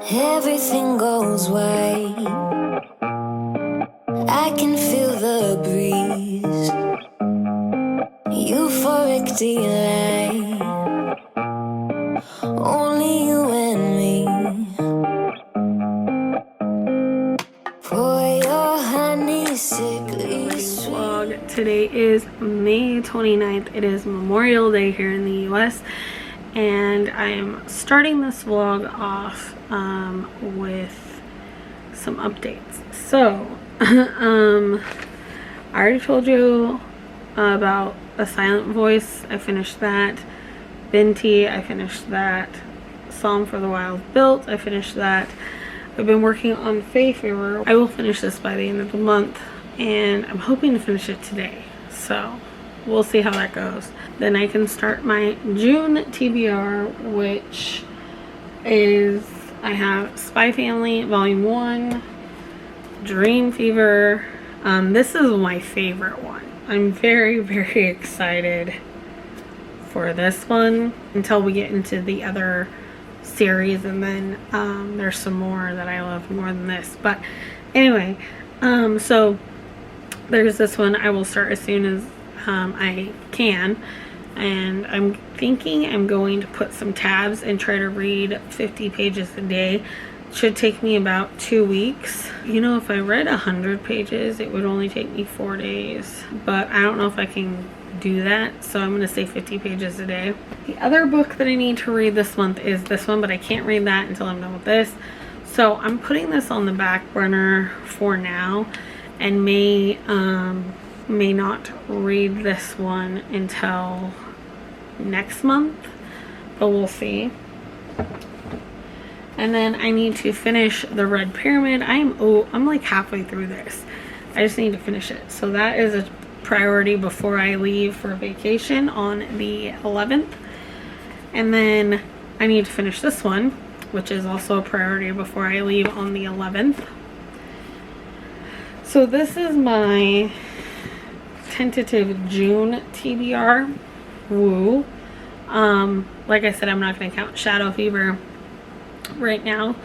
Everything goes white. I can feel the breeze. Euphoric delight. Only you and me. Pour your honey, sickly Vlog. Today is May 29th. It is Memorial Day here in the US, and I am starting this vlog off with some updates. So I already told you about A Silent Voice. I finished that. Binti, I finished that. Psalm for the Wild Built, I finished that. I've been working on Fayfarer. I will finish this by the end of the month, and I'm hoping to finish it today. So we'll see how that goes. Then I can start my June TBR, which is, I have Spy Family Volume 1, Dream Fever. This is my favorite one. I'm very, very excited for this one until we get into the other series, and then there's some more that I love more than this. But anyway, so there's this one I will start as soon as I can, and I'm thinking I'm going to put some tabs and try to read 50 pages a day. It should take me about 2 weeks. You know, if I read 100 pages, it would only take me 4 days, but I don't know if I can do that, so I'm going to say 50 pages a day. The other book that I need to read this month is this one, but I can't read that until I'm done with this. So I'm putting this on the back burner for now, and may not read this one until next month, but we'll see. And then I need to finish The Red Pyramid. I'm like halfway through this. I just need to finish it. So that is a priority before I leave for vacation on the 11th. And then I need to finish this one, which is also a priority before I leave on the 11th. So this is my tentative June TBR. Woo. Like I said, I'm not going to count Shadow Fever right now.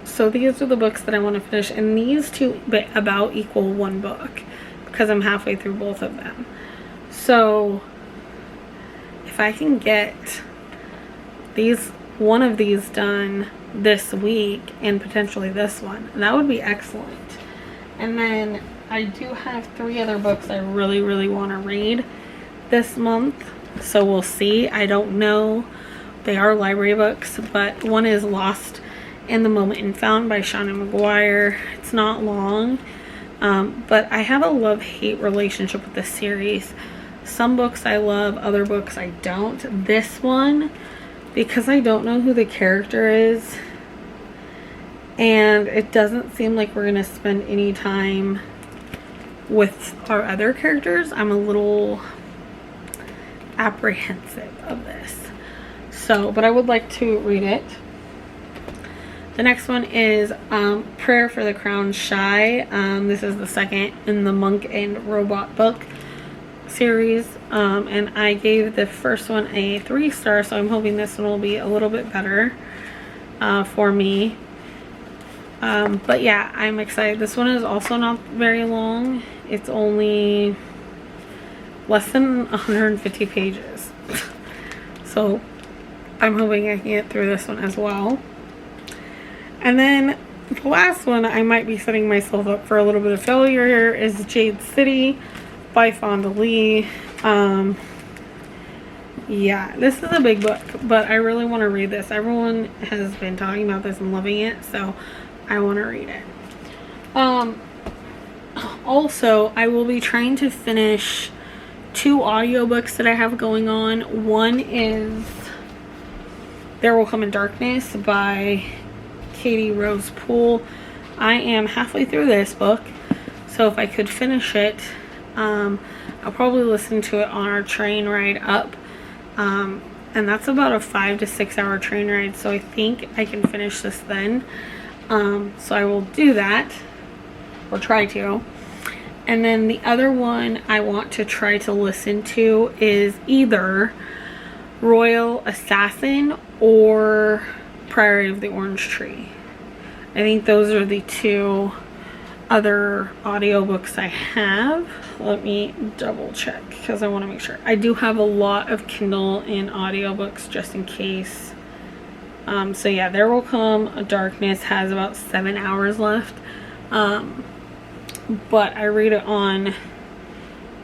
So these are the books that I want to finish, and these two about equal one book because I'm halfway through both of them. So if I can get one of these done this week and potentially this one, that would be excellent. And then I do have 3 other books I really, really want to read this month, so we'll see. I don't know. They are library books, but one is Lost in the Moment and Found by Shauna McGuire. It's not long, but I have a love-hate relationship with this series. Some books I love, other books I don't. This one, because I don't know who the character is, and it doesn't seem like we're going to spend any time with our other characters, I'm a little apprehensive of this. So, but I would like to read it. The next one is Prayer for the Crown Shy. This is the second in the Monk and Robot book series. And I gave the first one a 3-star, so I'm hoping this one will be a little bit better for me. But yeah, I'm excited. This one is also not very long. It's only less than 150 pages. So I'm hoping I can get through this one as well. And then the last one, I might be setting myself up for a little bit of failure here, is Jade City by Fonda Lee. Yeah, this is a big book, but I really want to read this. Everyone has been talking about this and loving it, so I want to read it. Also, I will be trying to finish 2 audiobooks that I have going on. One is There Will Come a Darkness by Katie Rose Poole. I am halfway through this book, so if I could finish it, I'll probably listen to it on our train ride up. And that's about a 5 to 6 hour train ride, so I think I can finish this then. So I will do that, or try to. And then the other one I want to try to listen to is either Royal Assassin or Priory of the Orange Tree. I think those are the two other audiobooks I have. Let me double check because I want to make sure. I do have a lot of Kindle and audiobooks just in case. So yeah, There Will Come a Darkness has about 7 hours left. But I read it on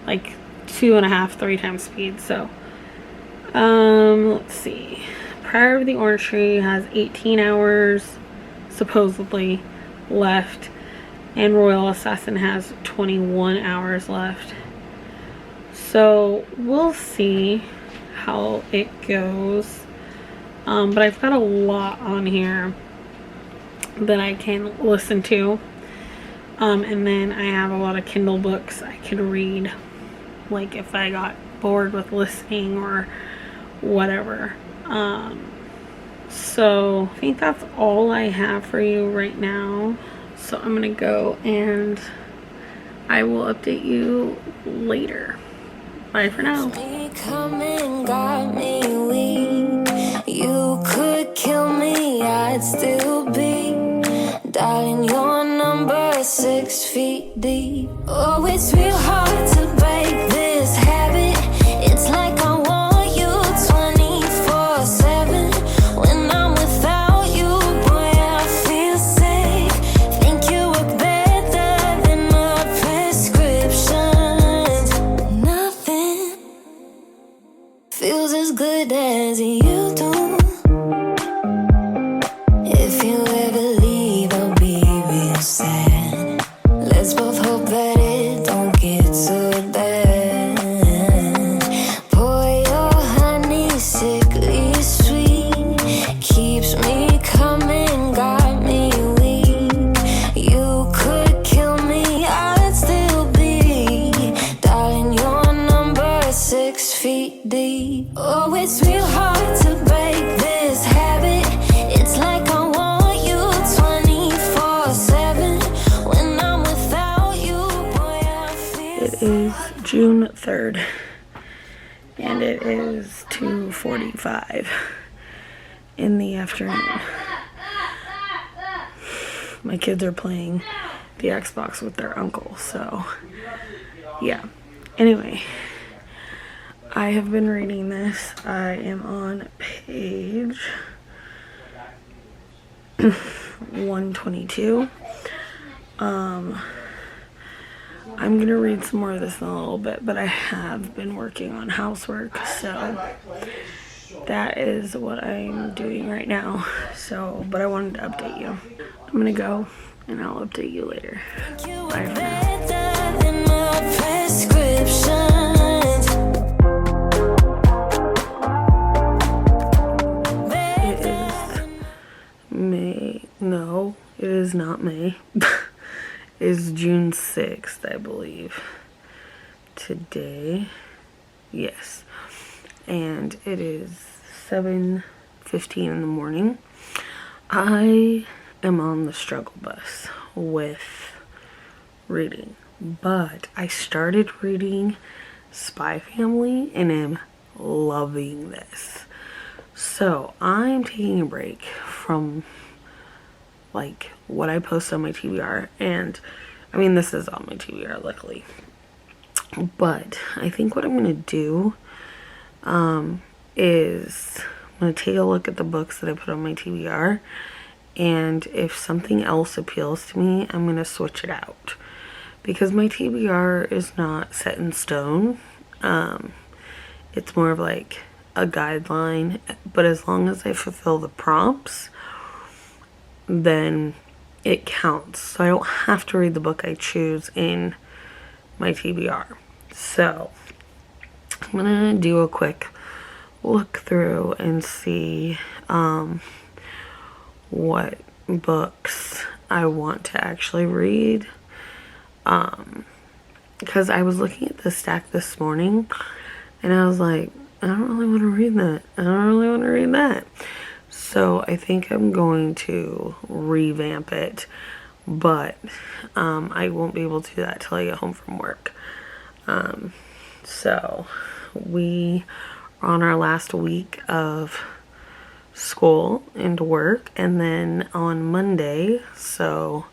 like 2.5, 3 times speed. So let's see. Priory of the Orange Tree has 18 hours supposedly left, and Royal Assassin has 21 hours left. So we'll see how it goes. But I've got a lot on here that I can listen to. And then I have a lot of Kindle books I could read, like if I got bored with listening or whatever. So I think that's all I have for you right now. So I'm gonna go and I will update you later. Bye for now. You could kill me, I'd still be dialing your number 6 feet deep. Oh, it's real hard to break this habit. It's like I want you 24/7. When I'm without you, boy, I feel sick. Think you work better than my prescriptions. Nothing feels as good as you do. If you ever leave, I'll be real sad. Let's both hope that it don't get so bad. Pour your honey, sickly sweet, keeps me coming, got me weak. You could kill me, I'd still be dialing your number 6 feet deep. Oh, it's real hard to break this habit. It's like I want you 24/7. When I'm without you, boy, I feel It is June 3rd and it is 2:45 in the afternoon. My kids are playing the Xbox with their uncle, so yeah. Anyway, I have been reading this. I am on page 122. I'm gonna read some more of this in a little bit, but I have been working on housework, so that is what I'm doing right now. So, but I wanted to update you. I'm gonna go and I'll update you later. Bye for now. better than my prescriptions. It is May. No, it is not May. It is June 6th, I believe. Today. Yes. And it is 7:15 in the morning. I am on the struggle bus with reading, but I started reading Spy Family and am loving this. So I'm taking a break from like what I post on my TBR, and I mean this is on my TBR luckily, but I think what I'm gonna do is I'm gonna take a look at the books that I put on my TBR, and if something else appeals to me, I'm gonna switch it out, because my TBR is not set in stone. It's more of like a guideline, but as long as I fulfill the prompts, then it counts. So I don't have to read the book I choose in my TBR. So I'm gonna do a quick look through and see what books I want to actually read, because I was looking at the stack this morning and I was like, I don't really want to read that. I don't really want to read that. So I think I'm going to revamp it, but I won't be able to do that till I get home from work. So we are on our last week of school and work, and then on Monday, so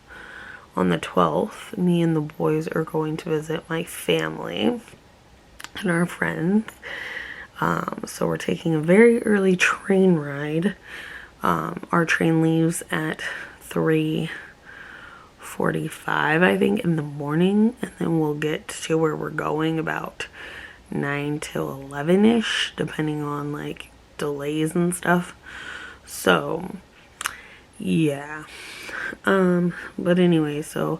on the 12th, me and the boys are going to visit my family and our friends. So we're taking a very early train ride. Our train leaves at 3:45, I think, in the morning, and then we'll get to where we're going about 9 till 11ish, depending on like delays and stuff. So yeah. But anyway, so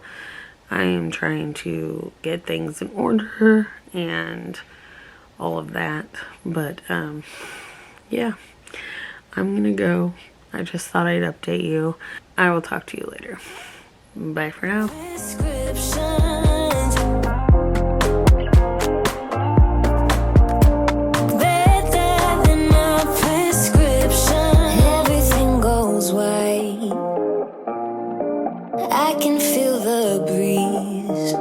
I am trying to get things in order and all of that. But yeah, I'm gonna go. I just thought I'd update you. I will talk to you later. Bye for now. I can feel the breeze.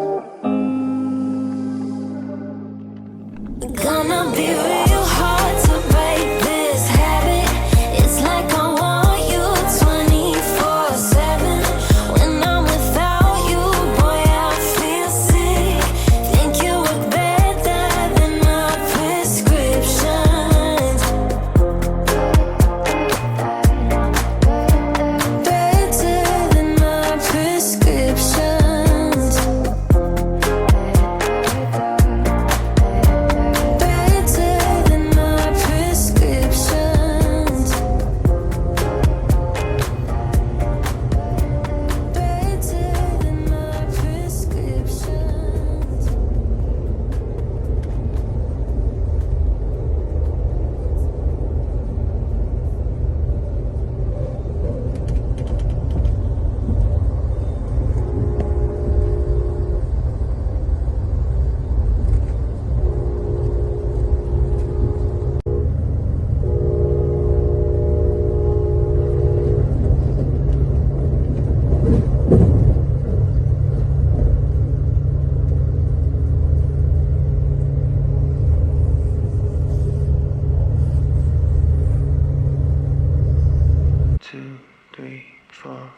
Gonna be real hard to break this habit. It's like I want you 24/7. When I'm without you, boy, I feel sick. Think you work better than my prescriptions. Better than my prescriptions. Better than my prescriptions. Better than my prescriptions. Two, three, four.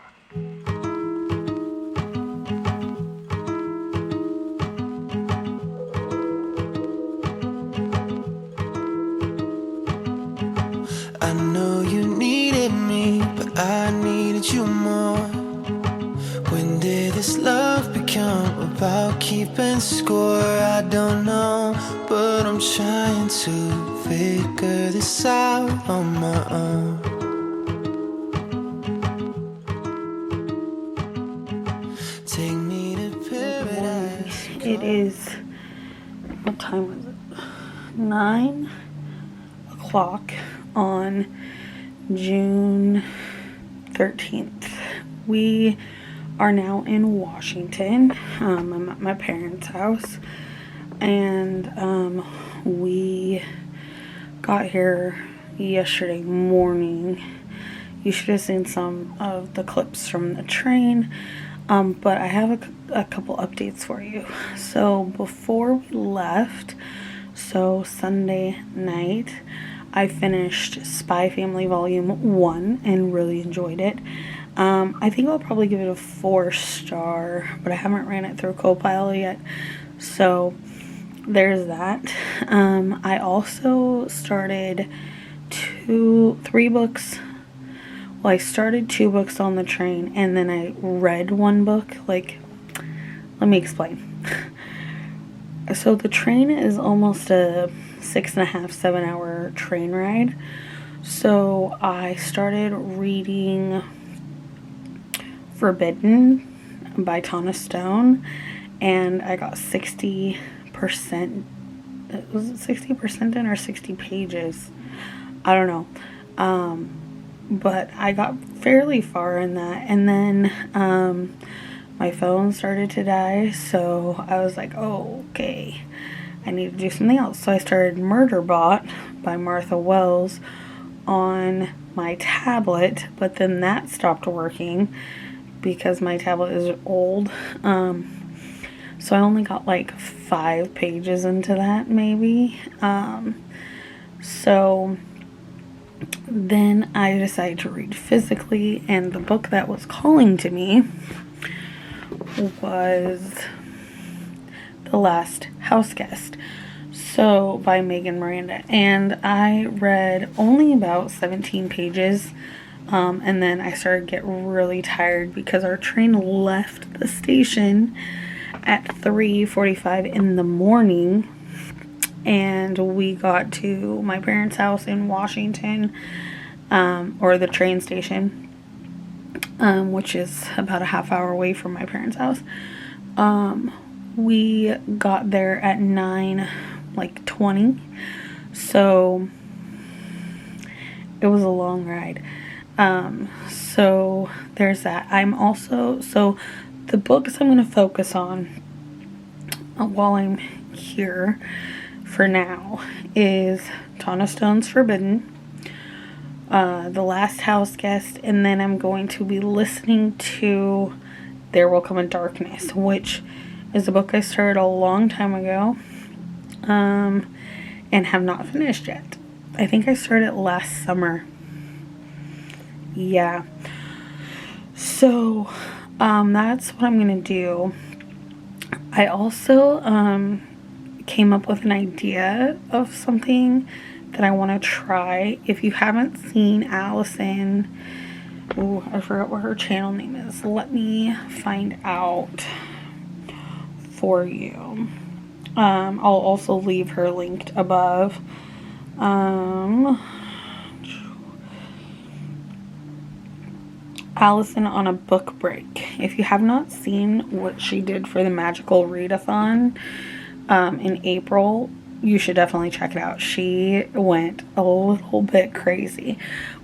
I know you needed me, but I needed you more. When did this love become about keeping score? I don't know, but I'm trying to figure this out on my own. Take me to paradise. It is, what time was it? 9 o'clock on June 13th. We are now in Washington. I'm at my parents' house, and we got here yesterday morning. You should have seen some of the clips from the train. But I have a couple updates for you. So before we left, so Sunday night, I finished Spy Family Volume 1 and really enjoyed it. I think I'll probably give it a 4-star, but I haven't ran it through Copilot yet. So there's that. I also started 3 books. Well, I started 2 books on the train, and then I read 1 book. Like, let me explain. So the train is almost a 6.5, 7-hour train ride. So I started reading Forbidden by Tana Stone, and I got 60%. Was it 60% in or 60 pages? I don't know. But I got fairly far in that, and then my phone started to die, so I was like, oh, okay, I need to do something else. So I started Murderbot by Martha Wells on my tablet, but then that stopped working because my tablet is old. So I only got like 5 pages into that, maybe. So Then I decided to read physically, and the book that was calling to me was The Last House Guest, so by Megan Miranda. And I read only about 17 pages, and then I started to get really tired because our train left the station at 3:45 in the morning, and we got to my parents' house in Washington, or the train station, which is about a half hour away from my parents' house. We got there at 9:20, so it was a long ride. So there's that. So the books I'm going to focus on while I'm here for now is Tana Stone's Forbidden, The Last House Guest, and then I'm going to be listening to There Will Come a Darkness, which is a book I started a long time ago, and have not finished yet. I think I started it last summer. Yeah. So, that's what I'm gonna do. I also, came up with an idea of something that I want to try. If you haven't seen Allison, I forgot what her channel name is. Let me find out for you. I'll also leave her linked above. Allison on a Book Break. If you have not seen what she did for the Magical Readathon in April, you should definitely check it out. She went a little bit crazy,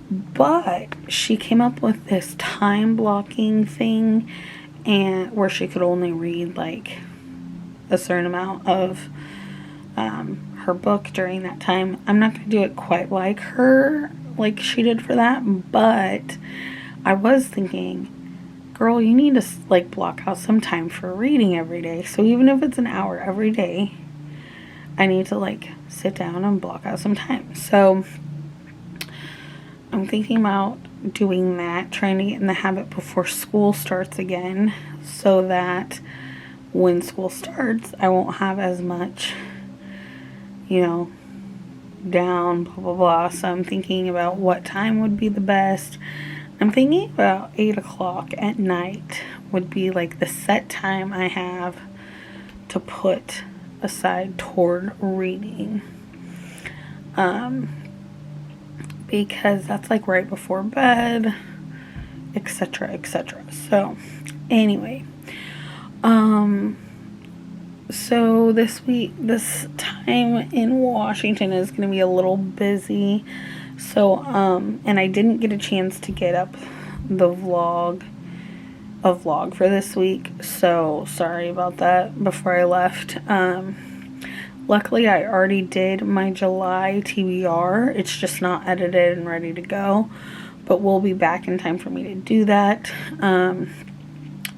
but she came up with this time blocking thing, and where she could only read like a certain amount of her book during that time. I'm not going to do it quite like her, like she did for that, but I was thinking, girl, you need to like block out some time for reading every day. So even if it's an hour every day, I need to like sit down and block out some time. So I'm thinking about doing that, trying to get in the habit before school starts again, so that when school starts, I won't have as much, down, blah, blah, blah. So I'm thinking about what time would be the best. I'm thinking about 8 o'clock at night would be like the set time I have to put aside toward reading. Because that's like right before bed, etc., etc. So anyway, so this time in Washington is going to be a little busy. So, and I didn't get a chance to get up the vlog for this week. So sorry about that before I left. Luckily I already did my July TBR. It's just not edited and ready to go, but we'll be back in time for me to do that.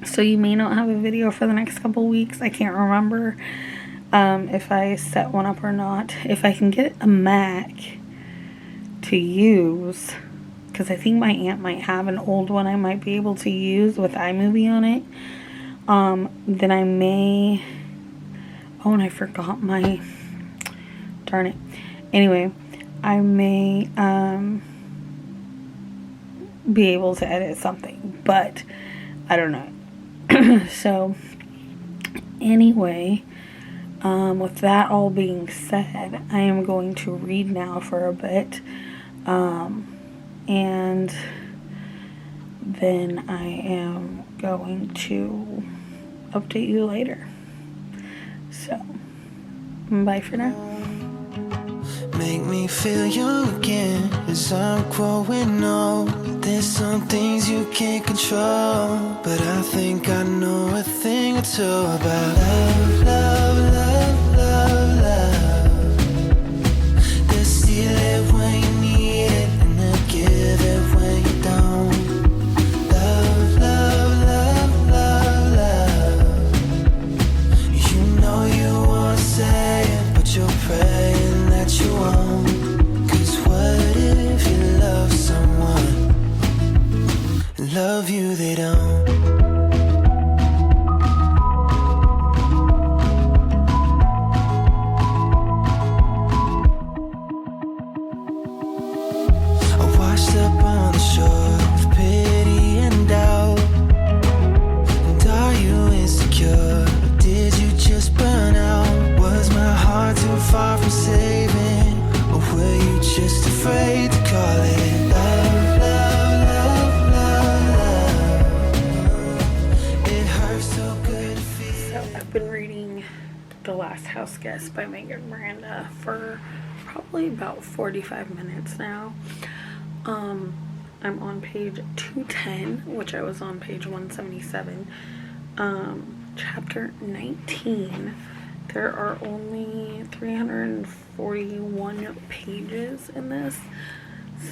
So you may not have a video for the next couple weeks. I can't remember if I set one up or not. If I can get a Mac to use, because I think my aunt might have an old one I might be able to use with iMovie on it, then I may, and I forgot my, darn it. Anyway, I may be able to edit something, but I don't know. So anyway, with that all being said, I am going to read now for a bit, and then I am going to update you later. So, bye for now. Make me feel young again as I'm growing old. There's some things you can't control, but I think I know a thing or two about love, love, love, love, love. They'll steal it when you need it, and they'll give it when you don't. Love, love, love, love, love. You know you wanna say it, but you're praying that you won't. 'Cause what if you love on. I washed up on the shore with pity and doubt. And are you insecure? Or did you just burn out? Was my heart too far from saving? Or were you just afraid to call it love, love, love, love? It hurts so good to feel. So I've been reading The Last House Guest by Megan Miranda for probably about 45 minutes now. I'm on page 210, which I was on page 177. Chapter 19. There are only 341 pages in this,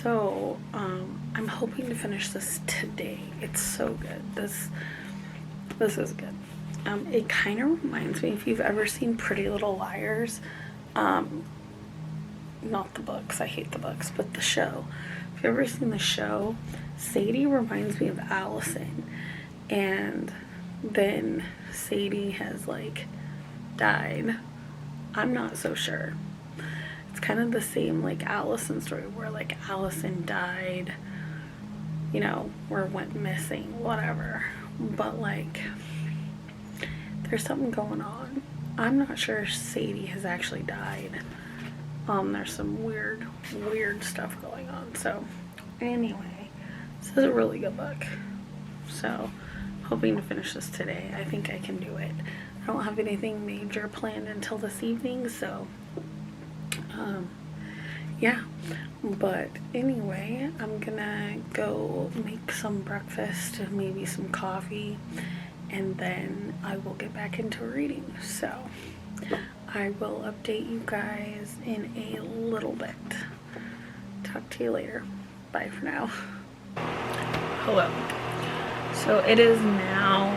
so I'm hoping to finish this today. It's so good. This is good. It kind of reminds me, if you've ever seen Pretty Little Liars, not the books, I hate the books, but the show. If you've ever seen the show, Sadie reminds me of Allison, and then Sadie has like died. I'm not so sure. It's kind of the same like Allison story, where like Allison died, you know, or went missing, whatever, but like there's something going on. I'm not sure Sadie has actually died. There's some weird stuff going on. So anyway, this is a really good book. So hoping to finish this today. I think I can do it. I don't have anything major planned until this evening, so yeah. But anyway, I'm gonna go make some breakfast and maybe some coffee, and then I will get back into reading. So I will update you guys in a little bit. Talk to you later. Bye for now. Hello. So it is now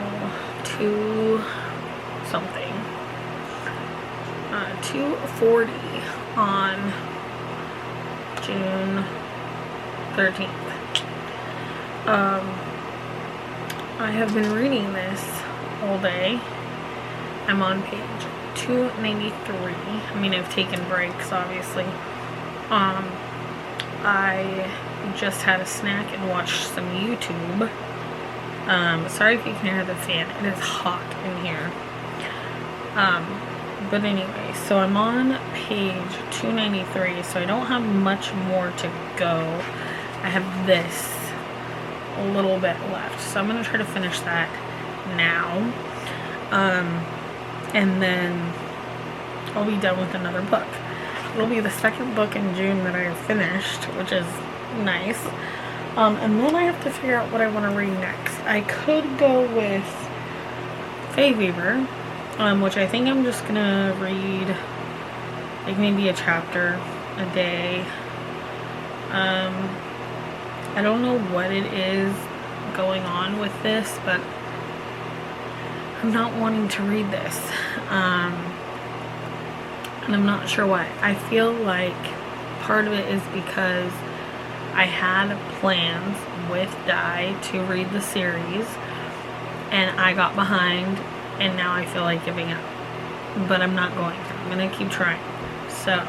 2:40 on June 13th. I have been reading this all day. I'm on page 293. I mean, I've taken breaks, obviously. I just had a snack and watched some YouTube. Sorry if you can hear the fan. It is hot in here. But anyway, so I'm on page 293, so I don't have much more to go. I have this a little bit left, so I'm going to try to finish that now. And then I'll be done with another book. It'll be the second book in June that I have finished, which is nice. And then I have to figure out what I want to read next. I could go with Fae Weaver, which I think I'm just gonna read like maybe a chapter a day. I don't know what it is going on with this, but I'm not wanting to read this. And I'm not sure why. I feel like part of it is because I had plans with Di to read the series, and I got behind, and now I feel like giving up. But I'm not going to. I'm going to keep trying. So,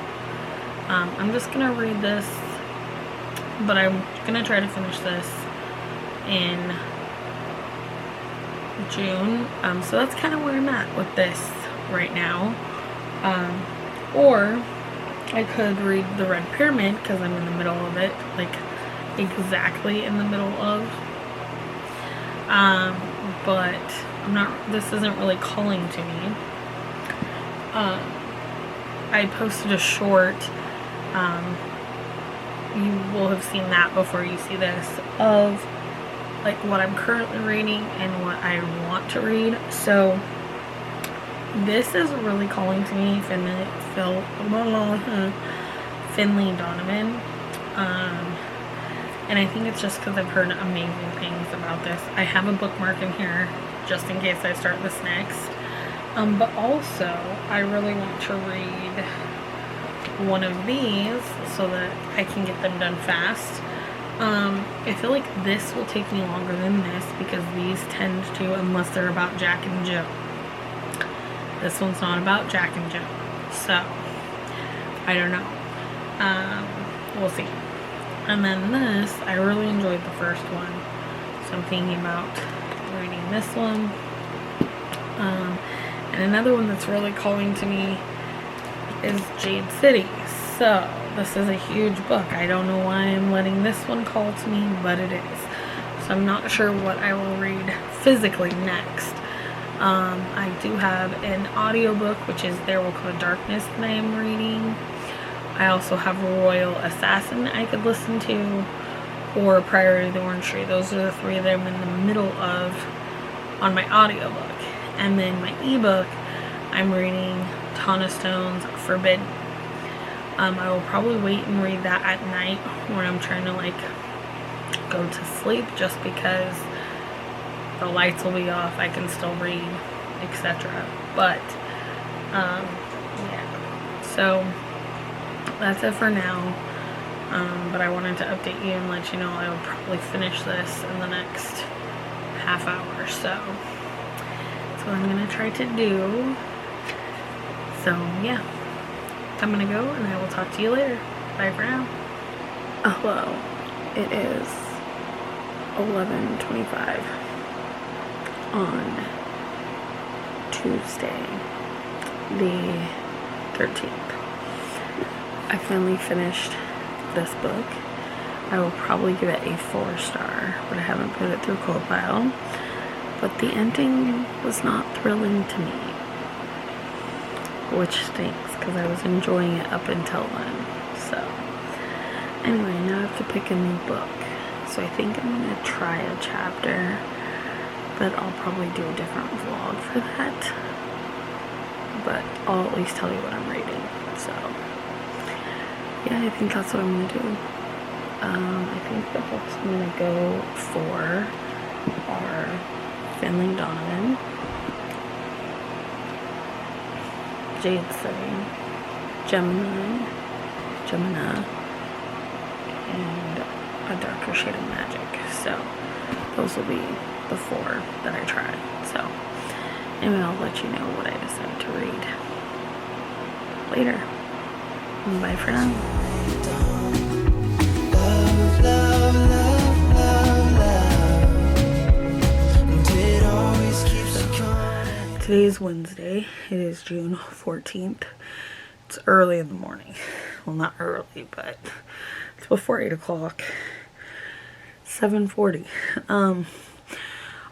I'm just going to read this, but I'm going to try to finish this in June. So that's kind of where I'm at with this right now. Or I could read The Red Pyramid, because I'm in the middle of it, like exactly in the middle of. But I'm not, this isn't really calling to me. I posted a short, you will have seen that before you see this, of like what I'm currently reading and what I want to read. So this is really calling to me, Finley Donovan. And I think it's just because I've heard amazing things about this. I have a bookmark in here just in case I start this next. But also, I really want to read one of these so that I can get them done fast. I feel like this will take me longer than this because these tend to, unless they're about Jack and Joe. This one's not about Jack and Joe, so I don't know. We'll see. And then this, I really enjoyed the first one, so I'm thinking about reading this one. And another one that's really calling to me is Jade City. So this is a huge book. I don't know why I'm letting this one call to me, but it is. So I'm not sure what I will read physically next. I do have an audiobook, which is There Will Come a Darkness, that I am reading. I also have Royal Assassin I could listen to, or Priority of the Orange Tree. Those are the three that I'm in the middle of on my audiobook. And then my ebook, I'm reading Tana Stone's Forbidden. I will probably wait and read that at night when I'm trying to like go to sleep, just because the lights will be off, I can still read, etc. But yeah, so that's it for now. But I wanted to update you and let you know I will probably finish this in the next half hour or so. That's what I'm gonna try to do. So yeah, I'm gonna go and I will talk to you later. Bye for now. Hello, it is 11:25 on Tuesday, the 13th. I finally finished this book. I will probably give it a 4-star, but I haven't put it through Copilot. But the ending was not thrilling to me, which stinks because I was enjoying it up until then. So anyway, now I have to pick a new book. So I think I'm going to try a chapter, but I'll probably do a different vlog for that. But I'll at least tell you what I'm reading. So yeah, I think that's what I'm going to do. I think the books I'm going to go for are Finley Donovan, Jade City, Gemini, and A Darker Shade of Magic. So those will be the 4 that I try. So anyway, I'll let you know what I decide to read later. Bye for now. Today is Wednesday. It is June 14th. It's early in the morning. Well, not early, but it's before 8 o'clock. 7:40.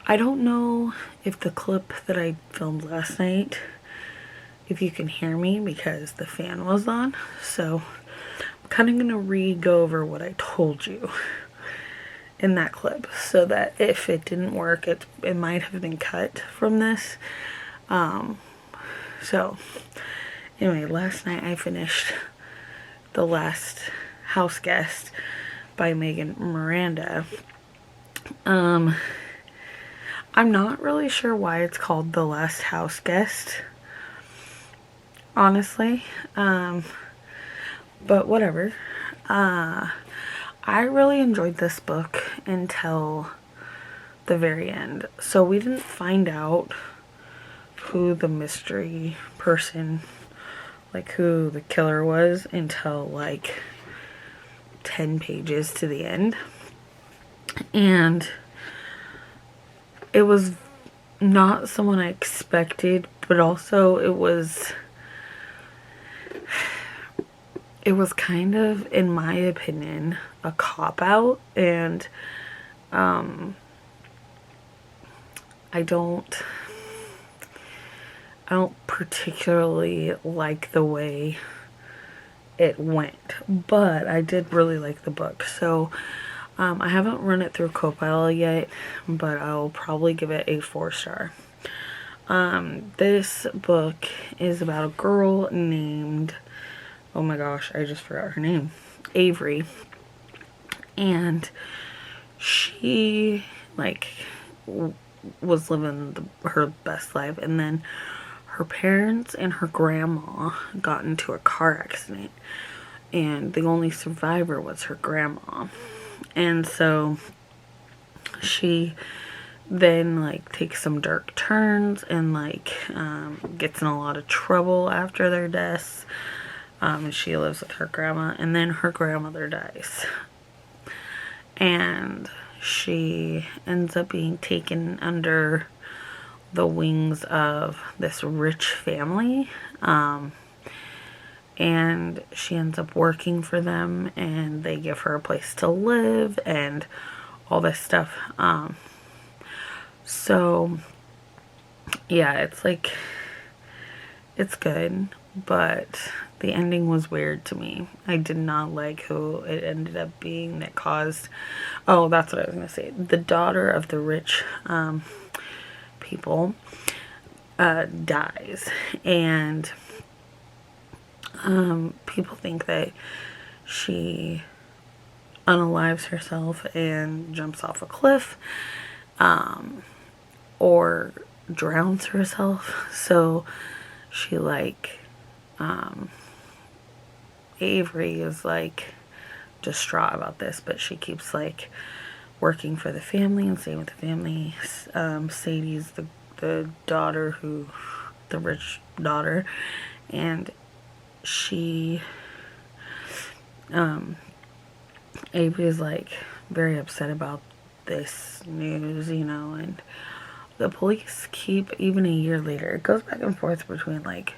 I don't know if the clip that I filmed last night, if you can hear me because the fan was on. So I'm kind of going to go over what I told you in that clip, so that if it didn't work, it might have been cut from this. So anyway, last night I finished The Last House Guest by Megan Miranda. I'm not really sure why it's called The Last House Guest, honestly, but whatever. I really enjoyed this book until the very end. So we didn't find out who the mystery person, like who the killer was, until like 10 pages to the end. And it was not someone I expected, but also it was kind of, in my opinion, a cop-out, and I don't particularly like the way it went, but I did really like the book. So I haven't run it through Copilot yet, but I'll probably give it a 4-star. This book is about a girl named, oh my gosh, I just forgot her name, Avery, and she like was living her best life, and then her parents and her grandma got into a car accident, and the only survivor was her grandma. And so she then like takes some dark turns and like gets in a lot of trouble after their deaths. And she lives with her grandma, and then her grandmother dies. And she ends up being taken under the wings of this rich family. And she ends up working for them, and they give her a place to live and all this stuff. So yeah, it's like, it's good, but the ending was weird to me. I did not like who it ended up being that caused, oh, that's what I was gonna say. The daughter of the rich people dies, and people think that she unalives herself and jumps off a cliff, or drowns herself. So she like, Avery is like distraught about this, but she keeps like working for the family and staying with the family. Sadie's the daughter, the rich daughter, and she, Avery is like very upset about this news, you know, and the police keep, even a year later, it goes back and forth between like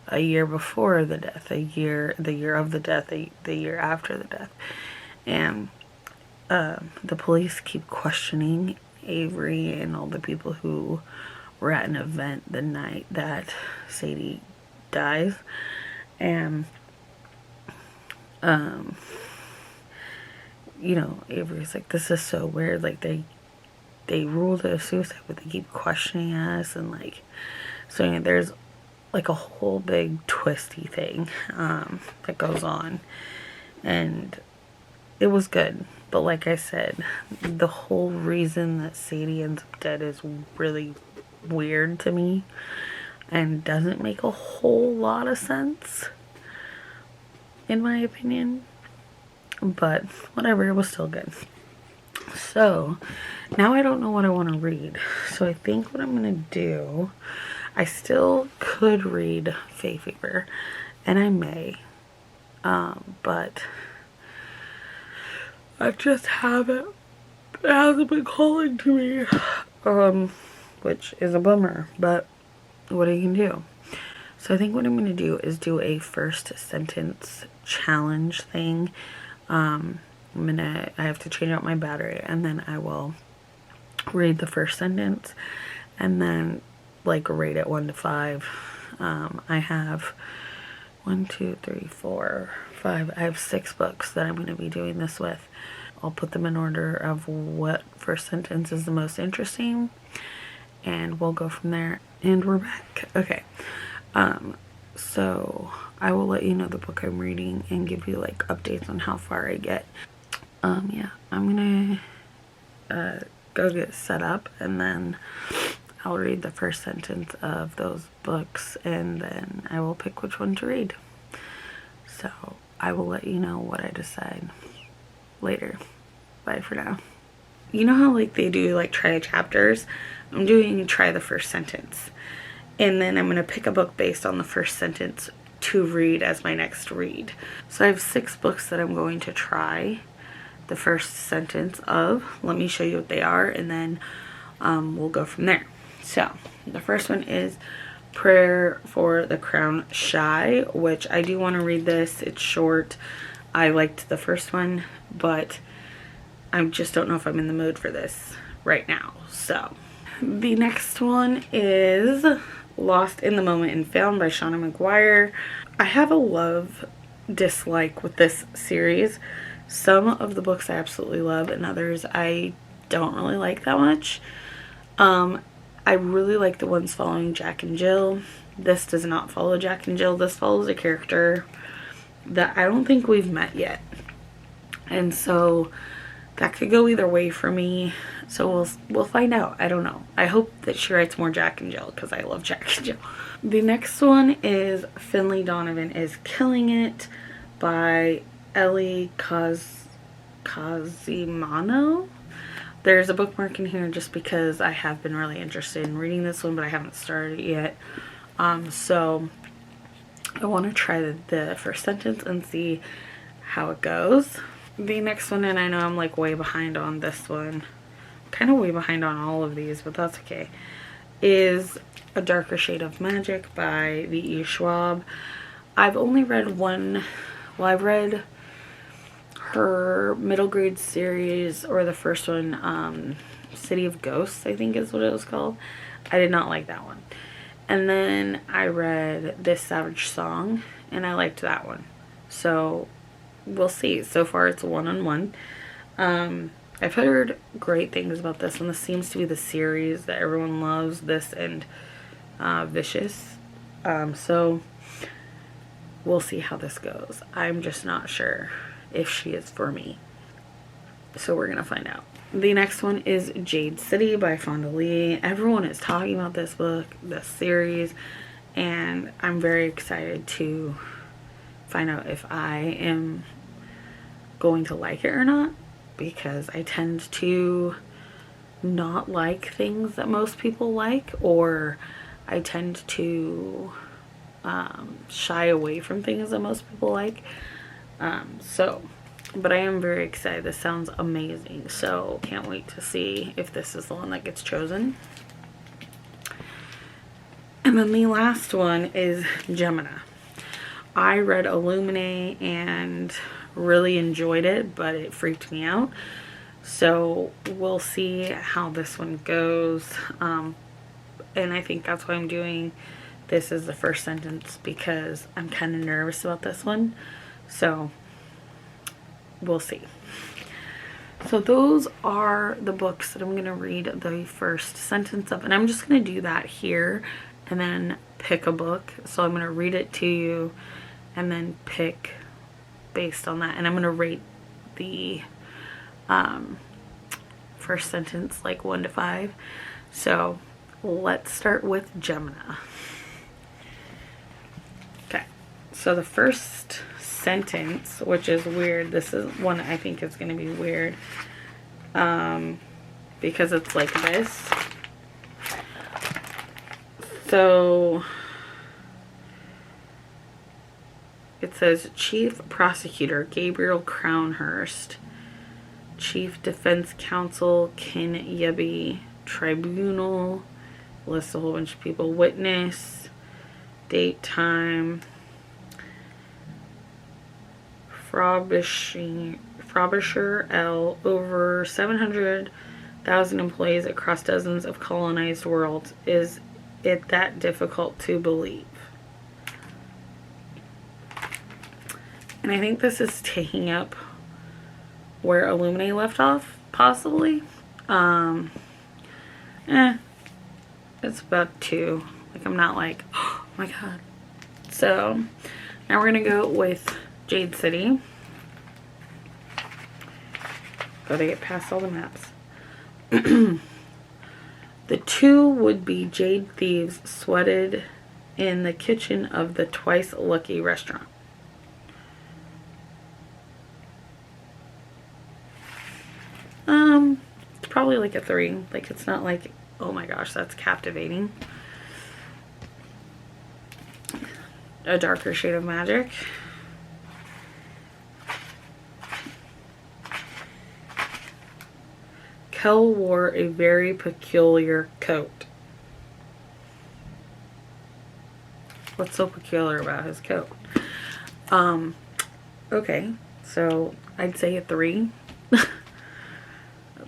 a year before the death, the year of the death, the year after the death, and the police keep questioning Avery and all the people who were at an event the night that Sadie dies. And you know, Avery's like, this is so weird, like they ruled it a suicide, but they keep questioning us, and like, so anyway, there's like a whole big twisty thing that goes on, and it was good. But like I said, the whole reason that Sadie ends up dead is really weird to me and doesn't make a whole lot of sense, in my opinion. But whatever, it was still good. So now I don't know what I want to read. So I think what I'm going to do, I still could read Fae Fever, and I may, but I just haven't. It hasn't been calling to me, which is a bummer, but what are you gonna do? So I think what I'm gonna do is do a first sentence challenge thing. I have to change out my battery, and then I will read the first sentence and then like rate it 1 to 5. I have 1, 2, 3, 4, 5. I have 6 books that I'm going to be doing this with. I'll put them in order of what first sentence is the most interesting, and we'll go from there. And we're back. Okay. So I will let you know the book I'm reading and give you like updates on how far I get. Yeah, I'm gonna go get set up, and then I'll read the first sentence of those books, and then I will pick which one to read. So I will let you know what I decide later. Bye for now. You know how like they do like try chapters? I'm doing try the first sentence, and then I'm going to pick a book based on the first sentence to read as my next read. So I have 6 books that I'm going to try the first sentence of. Let me show you what they are, and then we'll go from there. So the first one is Prayer for the Crown Shy, which I do want to read this. It's short. I liked the first one, but I just don't know if I'm in the mood for this right now. So the next one is Lost in the Moment and Found by Shauna McGuire. I have a love dislike with this series. Some of the books I absolutely love, and others I don't really like that much. I really like the ones following Jack and Jill. This does not follow Jack and Jill. This follows a character that I don't think we've met yet, and so that could go either way for me. So we'll find out. I don't know. I hope that she writes more Jack and Jill, because I love Jack and Jill. The next one is Finley Donovan is Killing It by Ellie Casimano. There's a bookmark in here just because I have been really interested in reading this one, but I haven't started it yet. So I want to try the first sentence and see how it goes. The next one, and I know I'm like way behind on this one, kind of way behind on all of these, but that's okay, is A Darker Shade of Magic by V.E. Schwab. I've only read one, well, I've read her middle grade series, or the first one, City of Ghosts, I think is what it was called. I did not like that one. And then I read This Savage Song, and I liked that one. So we'll see. So far it's a one-on-one. I've heard great things about this one. This seems to be the series that everyone loves, this and Vicious. So we'll see how this goes. I'm just not sure if she is for me. So we're gonna find out. The next one is Jade City by Fonda Lee. Everyone is talking about this book, this series, and I'm very excited to find out if I am going to like it or not, because I tend to not like things that most people like, or I tend to shy away from things that most people like. But I am very excited. This sounds amazing, so can't wait to see if this is the one that gets chosen. And then the last one is Gemini. I read Illuminate and really enjoyed it, but it freaked me out. So we'll see how this one goes. And I think that's why I'm doing this as the first sentence, because I'm kind of nervous about this one. So we'll see. So those are the books that I'm going to read the first sentence of. And I'm just going to do that here and then pick a book. So I'm going to read it to you and then pick based on that. And I'm going to rate the first sentence like 1 to 5. So let's start with Gemini. Okay. So the first sentence, which is weird, this is one I think is going to be weird, because it's like this. So it says Chief Prosecutor Gabriel Crownhurst, Chief Defense Counsel Ken Yebby, Tribunal, lists a whole bunch of people, witness, date, time, Frobisher L. Over 700,000 employees across dozens of colonized worlds. Is it that difficult to believe? And I think this is taking up where Illuminate left off, possibly. It's about 2. Like, I'm not like, oh my god. So now we're gonna go with Jade City. Gotta get past all the maps. The 2 would be jade thieves sweated in the kitchen of the Twice Lucky restaurant. It's probably like a 3. Like, it's not like, oh my gosh, that's captivating. A Darker Shade of Magic. Kel wore a very peculiar coat. What's so peculiar about his coat? Okay, so I'd say a 3.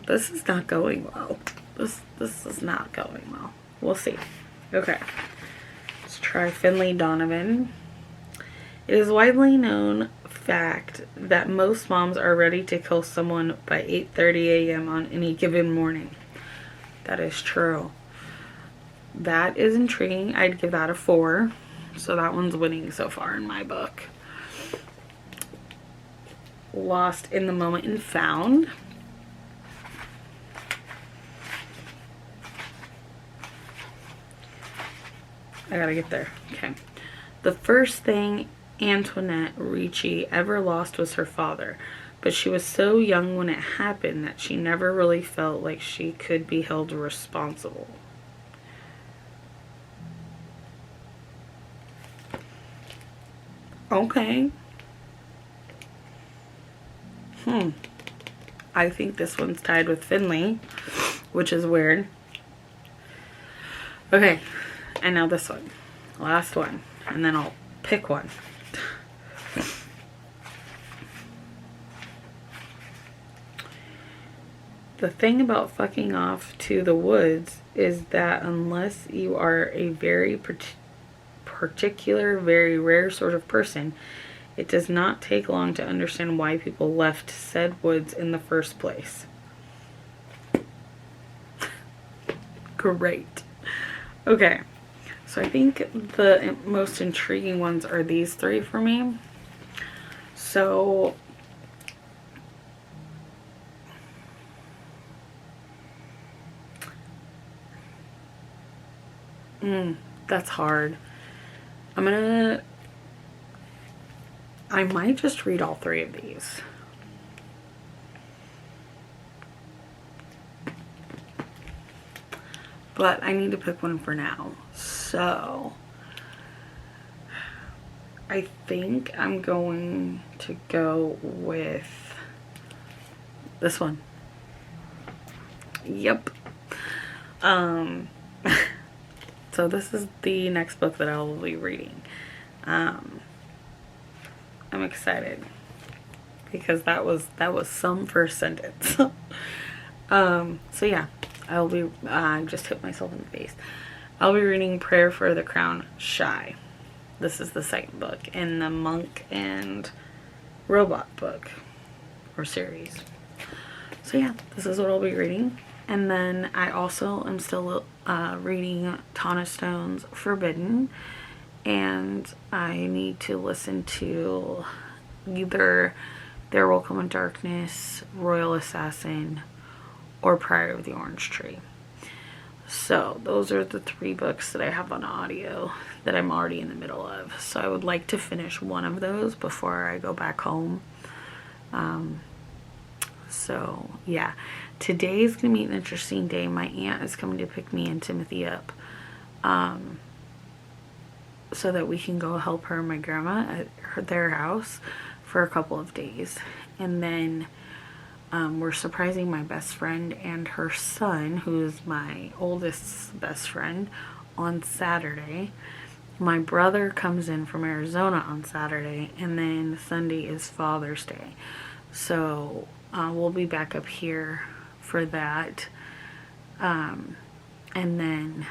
This is not going well. This is not going well. We'll see. Okay. Let's try Finley Donovan. It is widely known fact that most moms are ready to kill someone by 8:30 a.m. on any given morning. That is true. That is intriguing. I'd give that a 4. So that one's winning so far in my book. Lost in the Moment and Found. I gotta get there. Okay. The first thing Antoinette Ricci ever lost was her father. but she was so young when it happened that she never really felt like she could be held responsible. Okay. I think this one's tied with Finley, which is weird. Okay, and now this one. Last one. And then I'll pick one. The thing about fucking off to the woods is that unless you are a very particular, very rare sort of person, it does not take long to understand why people left said woods in the first place. Great. Okay, so I think the most intriguing ones are these three for me. So that's hard. I might just read all three of these. But I need to pick one for now. So I think I'm going to go with this one. Yep. So this is the next book that I will be reading. I'm excited because that was some first sentence. So yeah, I'll be I just hit myself in the face. I'll be reading Prayer for the Crown Shy. This is the second book in the Monk and Robot book or series. So yeah, this is what I'll be reading. And then I also am still reading Tana Stone's Forbidden, and I need to listen to either There Will Come a Darkness, Royal Assassin, or Priory of the Orange Tree. So those are the three books that I have on audio that I'm already in the middle of. So I would like to finish one of those before I go back home. So yeah, today's gonna be an interesting day. My aunt is coming to pick me and Timothy up, so that we can go help her and my grandma at their house for a couple of days. And then we're surprising my best friend and her son, who is my oldest best friend, on Saturday. My brother comes in from Arizona on Saturday, and then Sunday is Father's Day. So we'll be back up here for that. And then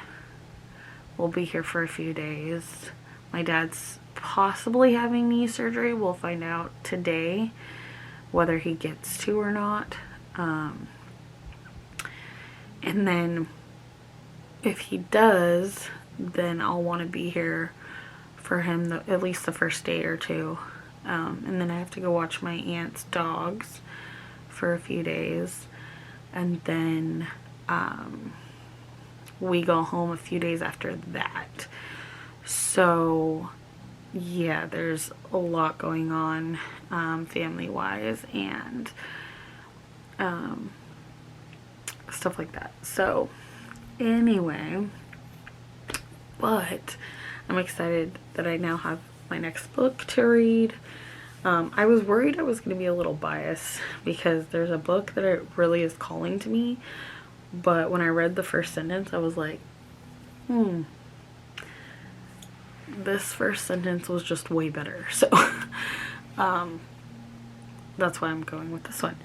we'll be here for a few days. My dad's possibly having knee surgery. We'll find out today whether he gets to or not. And then if he does, then I'll want to be here for him at least the first day or two. And then I have to go watch my aunt's dogs for a few days. And then we go home a few days after that. So yeah, there's a lot going on family wise and stuff like that. So anyway, but I'm excited that I now have my next book to read. I was worried I was going to be a little biased because there's a book that it really is calling to me, but when I read the first sentence I was like, this first sentence was just way better. So that's why I'm going with this one.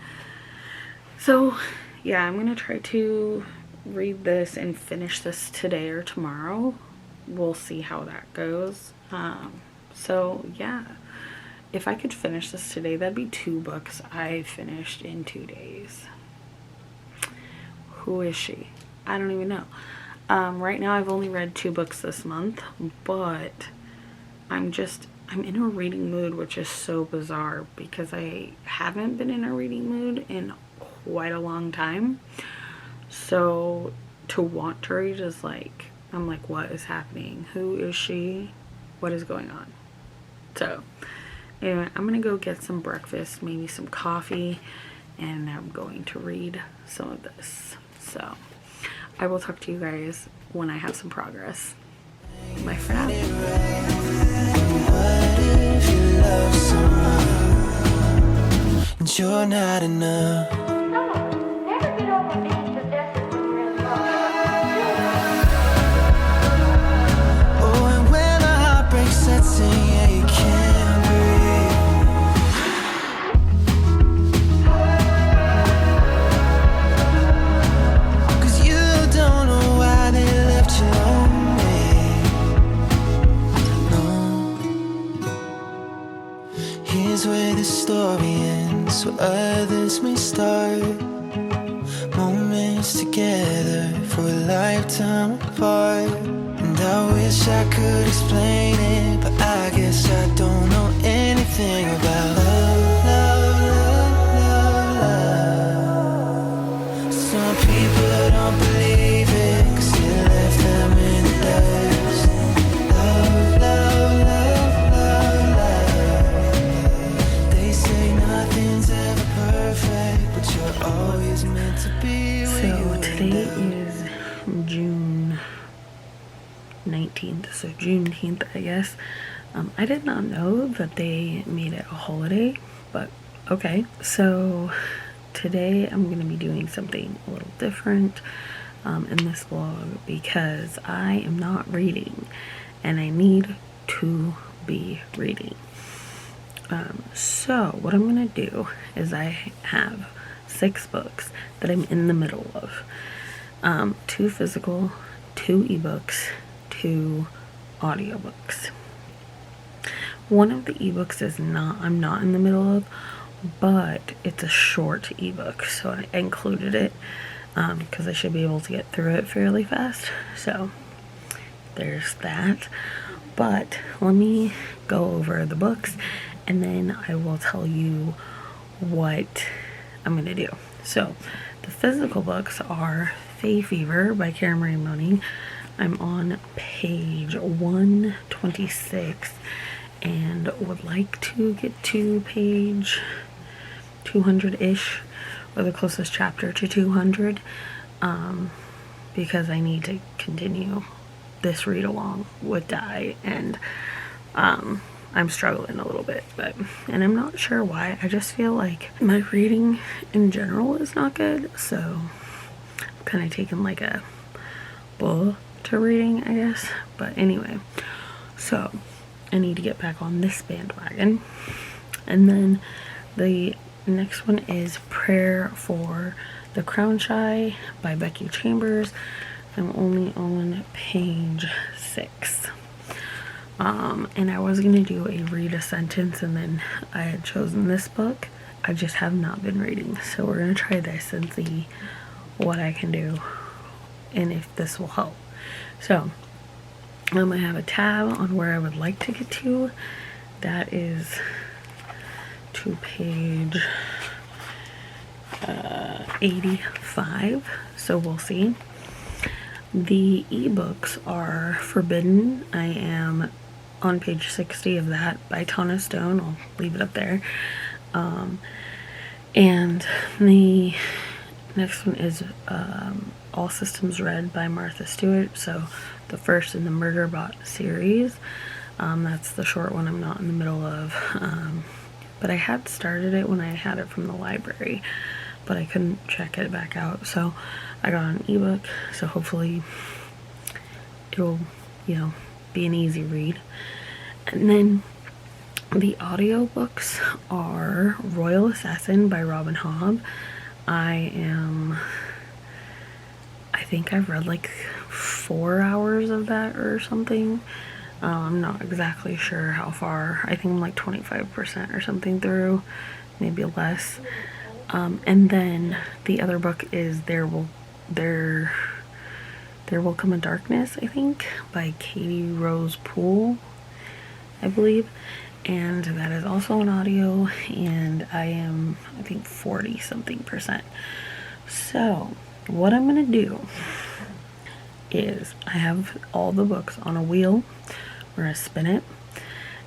So yeah, I'm going to try to read this and finish this today or tomorrow. We'll see how that goes. So yeah, if I could finish this today, that'd be 2 books I finished in 2 days. Who is she? I don't even know. Right now I've only read 2 books this month, but I'm in a reading mood, which is so bizarre because I haven't been in a reading mood in quite a long time. So to want to read is like, I'm like, what is happening? Who is she? What is going on? So Anyway, I'm gonna go get some breakfast, maybe some coffee, and I'm going to read some of this. So I will talk to you guys when I have some progress. Bye for now. What if you love someone and you're not enough? Oh, and when the heartbreak sets in, yeah, you can't breathe. 'Cause you don't know why they left you lonely. No. Here's where the story ends, so others may start. Moments together for a lifetime apart. And I wish I could explain it, but I guess I don't know anything about love, love, love, love, love. Some people don't believe it, 'cause you left them in the dust. Love, love, love, love, love. They say nothing's ever perfect, but you're always meant to be. So today is June 19th, so Juneteenth, I guess. I did not know that they made it a holiday, but okay. So today I'm going to be doing something a little different in this vlog because I am not reading and I need to be reading. So what I'm going to do is I have 6 books that I'm in the middle of. 2 physical, 2 ebooks, 2 audiobooks. One of the ebooks I'm not in the middle of, but it's a short ebook, so I included it because I should be able to get through it fairly fast. So there's that. But let me go over the books and then I will tell you what I'm gonna do. So the physical books are Fae Fever by Karen Marie Mooney. I'm on page 126 and would like to get to page 200-ish, or the closest chapter to 200, because I need to continue this read along with Di, and I'm struggling a little bit, and I'm not sure why. I just feel like my reading in general is not good, so I'm kind of taking like a bull to reading, I guess. But anyway, so I need to get back on this bandwagon. And then the next one is Prayer for the Crown Shy by Becky Chambers. I'm only on page 6. And I was gonna do a read a sentence, and then I had chosen this book. I just have not been reading, so we're gonna try this and see what I can do and if this will help. So I'm gonna have a tab on where I would like to get to. That is to page 85, so we'll see. The ebooks are Forbidden. I am on page 60 of that by Tana Stone. I'll leave it up there. And the next one is All Systems Red by Martha Stewart. So the first in the Murderbot series. That's the short one I'm not in the middle of. But I had started it when I had it from the library, but I couldn't check it back out. So I got an ebook, so hopefully it'll, be an easy read. And then the audiobooks are Royal Assassin by Robin Hobb. I think I've read like 4 hours of that or something. I'm not exactly sure how far. I think I'm like 25% or something through, maybe less. And then the other book is There Will Come a Darkness, I think, by Katie Rose Poole, I believe. And that is also an audio, and I am, I think, 40-something%. So what I'm gonna do is I have all the books on a wheel. We're gonna spin it,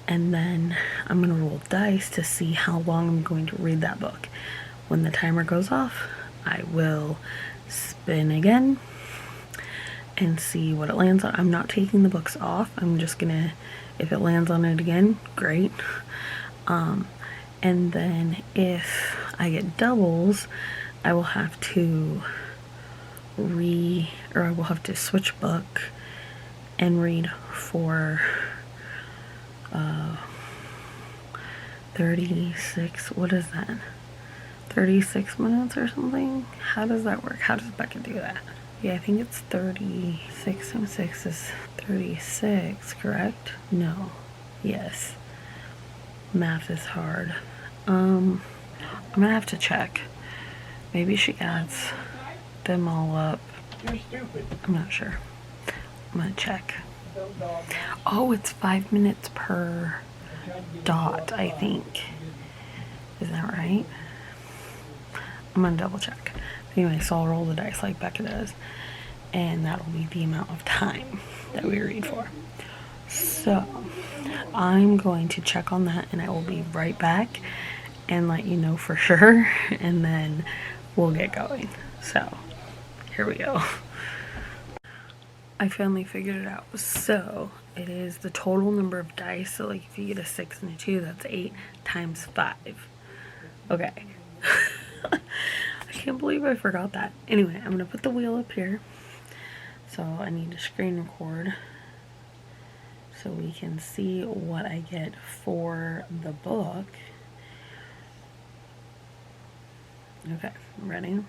and then I'm gonna roll dice to see how long I'm going to read that book. When the timer goes off, I will spin again and see what it lands on. I'm not taking the books off. I'm just gonna, if it lands on it again, great. And then if I get doubles, I will have to I will have to switch book and read for 36, what is that? 36 minutes or something? How does that work? How does Becca do that? Yeah, I think it's 36 times 6 is 36, correct? No. Yes. Math is hard. I'm gonna have to check. Maybe she adds them all up. You're stupid. I'm not sure. I'm gonna check. Oh, it's 5 minutes per dot, I think. Is that right? I'm gonna double check. Anyway, so I'll roll the dice like Becca does, and that'll be the amount of time that we read for. So I'm going to check on that, and I will be right back and let you know for sure, and then we'll get going. So here we go. I finally figured it out. So it is the total number of dice. So like if you get a 6 and a 2, that's 8 times 5. Okay. I can't believe I forgot that. Anyway, I'm gonna put the wheel up here. So I need to screen record so we can see what I get for the book. Okay, ready?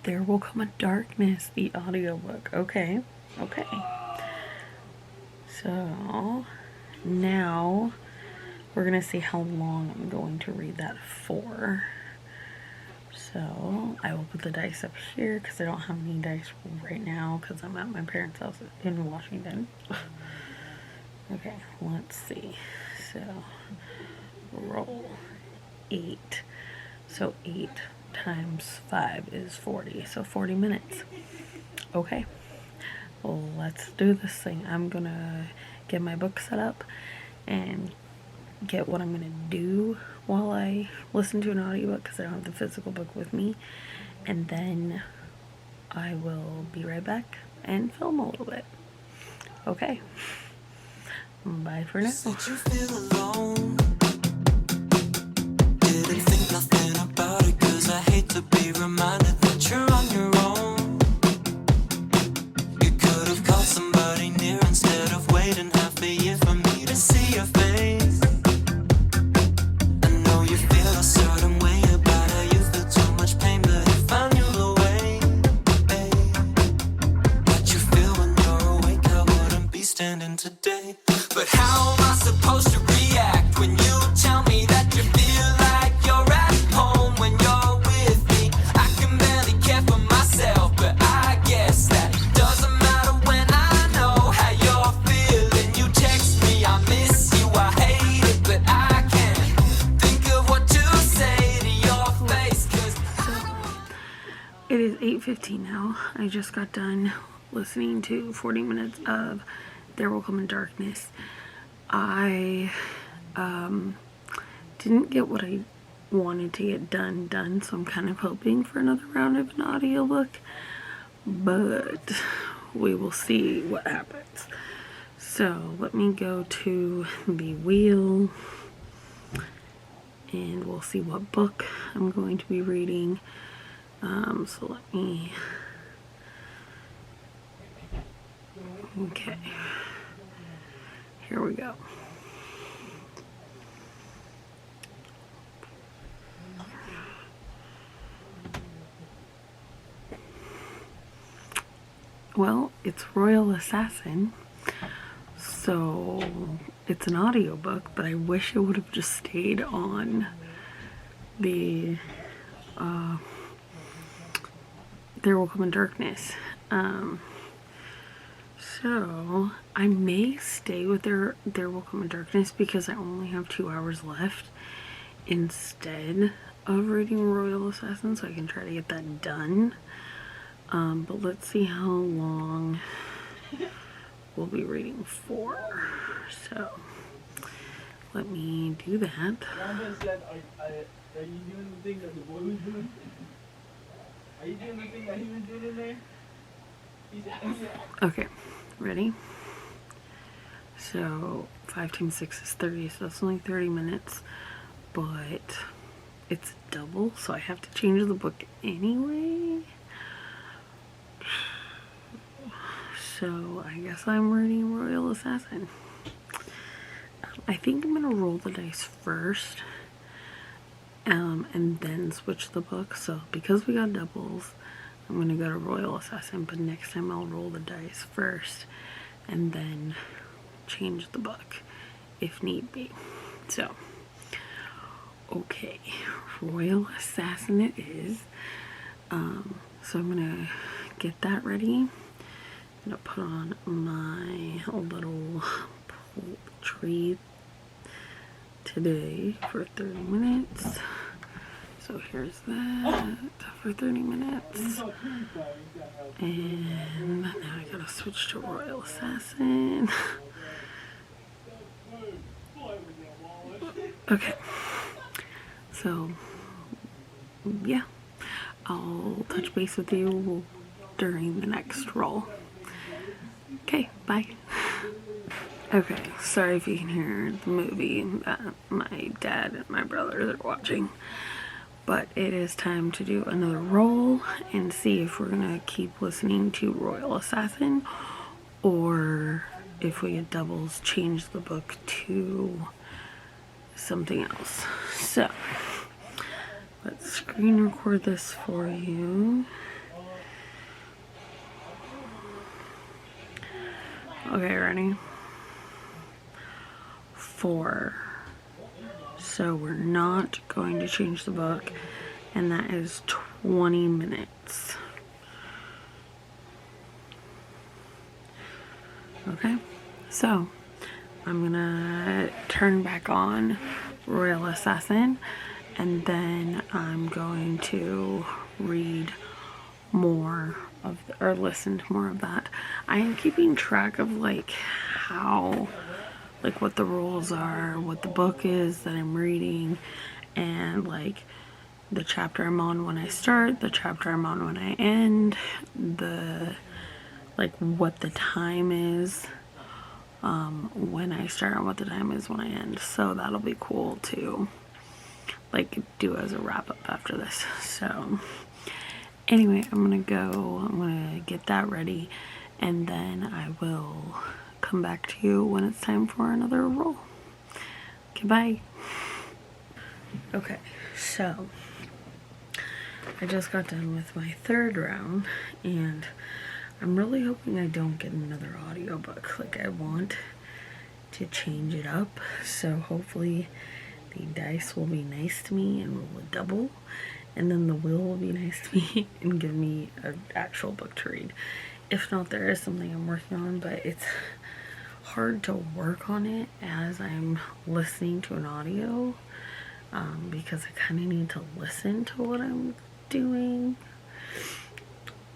There Will Come a Darkness, the audiobook. Okay, okay. So now we're gonna see how long I'm going to read that for. So I will put the dice up here because I don't have any dice right now because I'm at my parents' house in Washington. Okay, let's see. So roll 8. So 8 times 5 is 40. So 40 minutes. Okay. Well, let's do this thing. I'm gonna get my book set up and get what I'm gonna do while I listen to an audiobook because I don't have the physical book with me, and then I will be right back and film a little bit. Okay, bye for now. Said you feel alone. Didn't think nothing about it, 'cause I hate to be reminded that you're on your own. You could have called somebody near instead of waiting half a year for me to see your face. I know you feel a certain way about how you feel too much pain, but if I knew the way, that you feel when you're awake, I wouldn't be standing today. But how am I supposed to react when you tell me that you feel like you're at home when you're with me? I can barely care for myself, but I guess that doesn't matter when I know how you're feeling. You text me, I miss you, I hate it, but I can't think of what to say to your face, 'cause It is 8:15 now. I just got done listening to 40 minutes of There Will Come a Darkness. I didn't get what I wanted to get done, so I'm kind of hoping for another round of an audiobook, but we will see what happens. So let me go to the wheel and we'll see what book I'm going to be reading. So let me, okay, here we go. Well, it's Royal Assassin, so it's an audiobook, but I wish it would have just stayed on the There Will Come a Darkness. So I may stay with There Will Come a Darkness because I only have 2 hours left, instead of reading Royal Assassin, so I can try to get that done. But let's see how long we'll be reading for. So let me do that. Are you doing the thing that the boy was doing? Are you doing the thing that he was doing in there? Okay, ready? So 5 times 6 is 30, so that's only 30 minutes, but it's double, so I have to change the book anyway. So I guess I'm reading Royal Assassin. I think I'm gonna roll the dice first, and then switch the book. So because we got doubles, I'm gonna go to Royal Assassin, but next time I'll roll the dice first and then change the book if need be. So okay, Royal Assassin it is. So I'm gonna get that ready. I'm gonna put on my little tree today for 30 minutes. So here's that for 30 minutes. And now I gotta switch to Royal Assassin. Okay. So, yeah. I'll touch base with you during the next roll. Okay, bye. Okay, sorry if you can hear the movie that my dad and my brothers are watching. But it is time to do another roll and see if we're gonna keep listening to Royal Assassin, or if we get doubles, change the book to something else. So let's screen record this for you. Okay, ready? 4. So we're not going to change the book, and that is 20 minutes. Okay, so I'm gonna turn back on Royal Assassin, and then I'm going to read more of or listen to more of that. I am keeping track of like how, like what the rules are, what the book is that I'm reading, and like the chapter I'm on when I start, the chapter I'm on when I end, the like what the time is when I start and what the time is when I end. So that'll be cool to like do as a wrap up after this. So anyway, I'm gonna get that ready, and then I will come back to you when it's time for another roll. Okay, bye. Okay, so I just got done with my 3rd round, and I'm really hoping I don't get another audiobook. Like, I want to change it up, so hopefully the dice will be nice to me and roll a double, and then the wheel will be nice to me and give me an actual book to read. If not, there is something I'm working on, but it's hard to work on it as I'm listening to an audio, because I kind of need to listen to what I'm doing.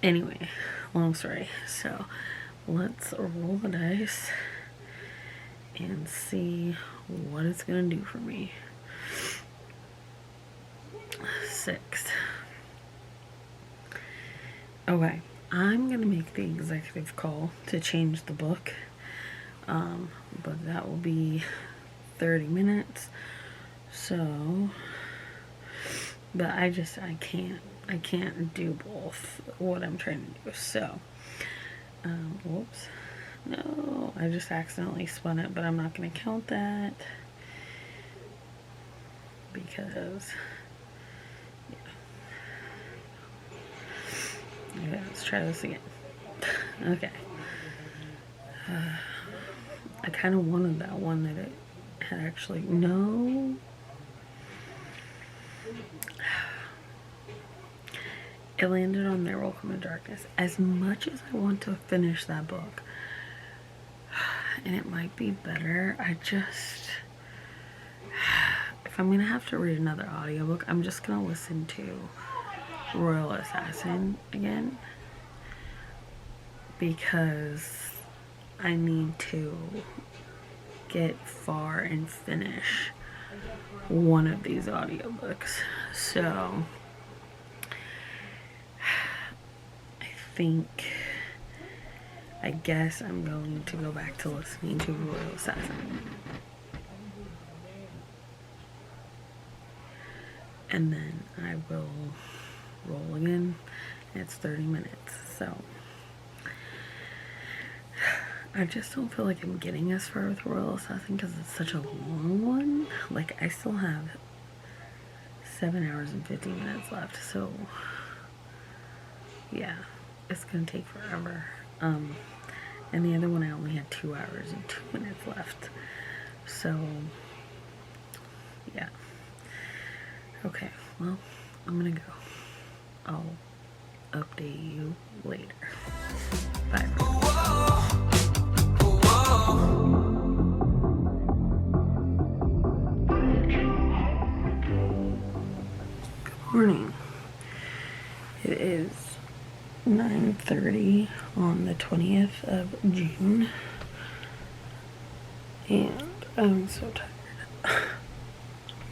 Anyway, long story. So let's roll the dice and see what it's gonna do for me. 6. Okay, I'm gonna make the executive call to change the book, but that will be 30 minutes. So, but I can't do both what I'm trying to do. So, whoops, no, I just accidentally spun it, but I'm not gonna count that because okay, let's try this again. Okay. I kind of wanted that one that it had actually, no. It landed on There Will Come a Darkness. As much as I want to finish that book, and it might be better, I if I'm gonna have to read another audiobook, I'm just gonna listen to Royal Assassin again, because I need to get far and finish one of these audiobooks. So I guess I'm going to go back to listening to Royal Assassin. And then I will roll again. It's 30 minutes, so I just don't feel like I'm getting as far with Royal Assassin because it's such a long one. Like, I still have 7 hours and 15 minutes left, so yeah, it's gonna take forever. And the other one I only had 2 hours and 2 minutes left, so yeah. Okay, well, I'm gonna go. I'll update you later. Bye. Good morning. It is 9:30 on the 20th of June, and I'm so tired.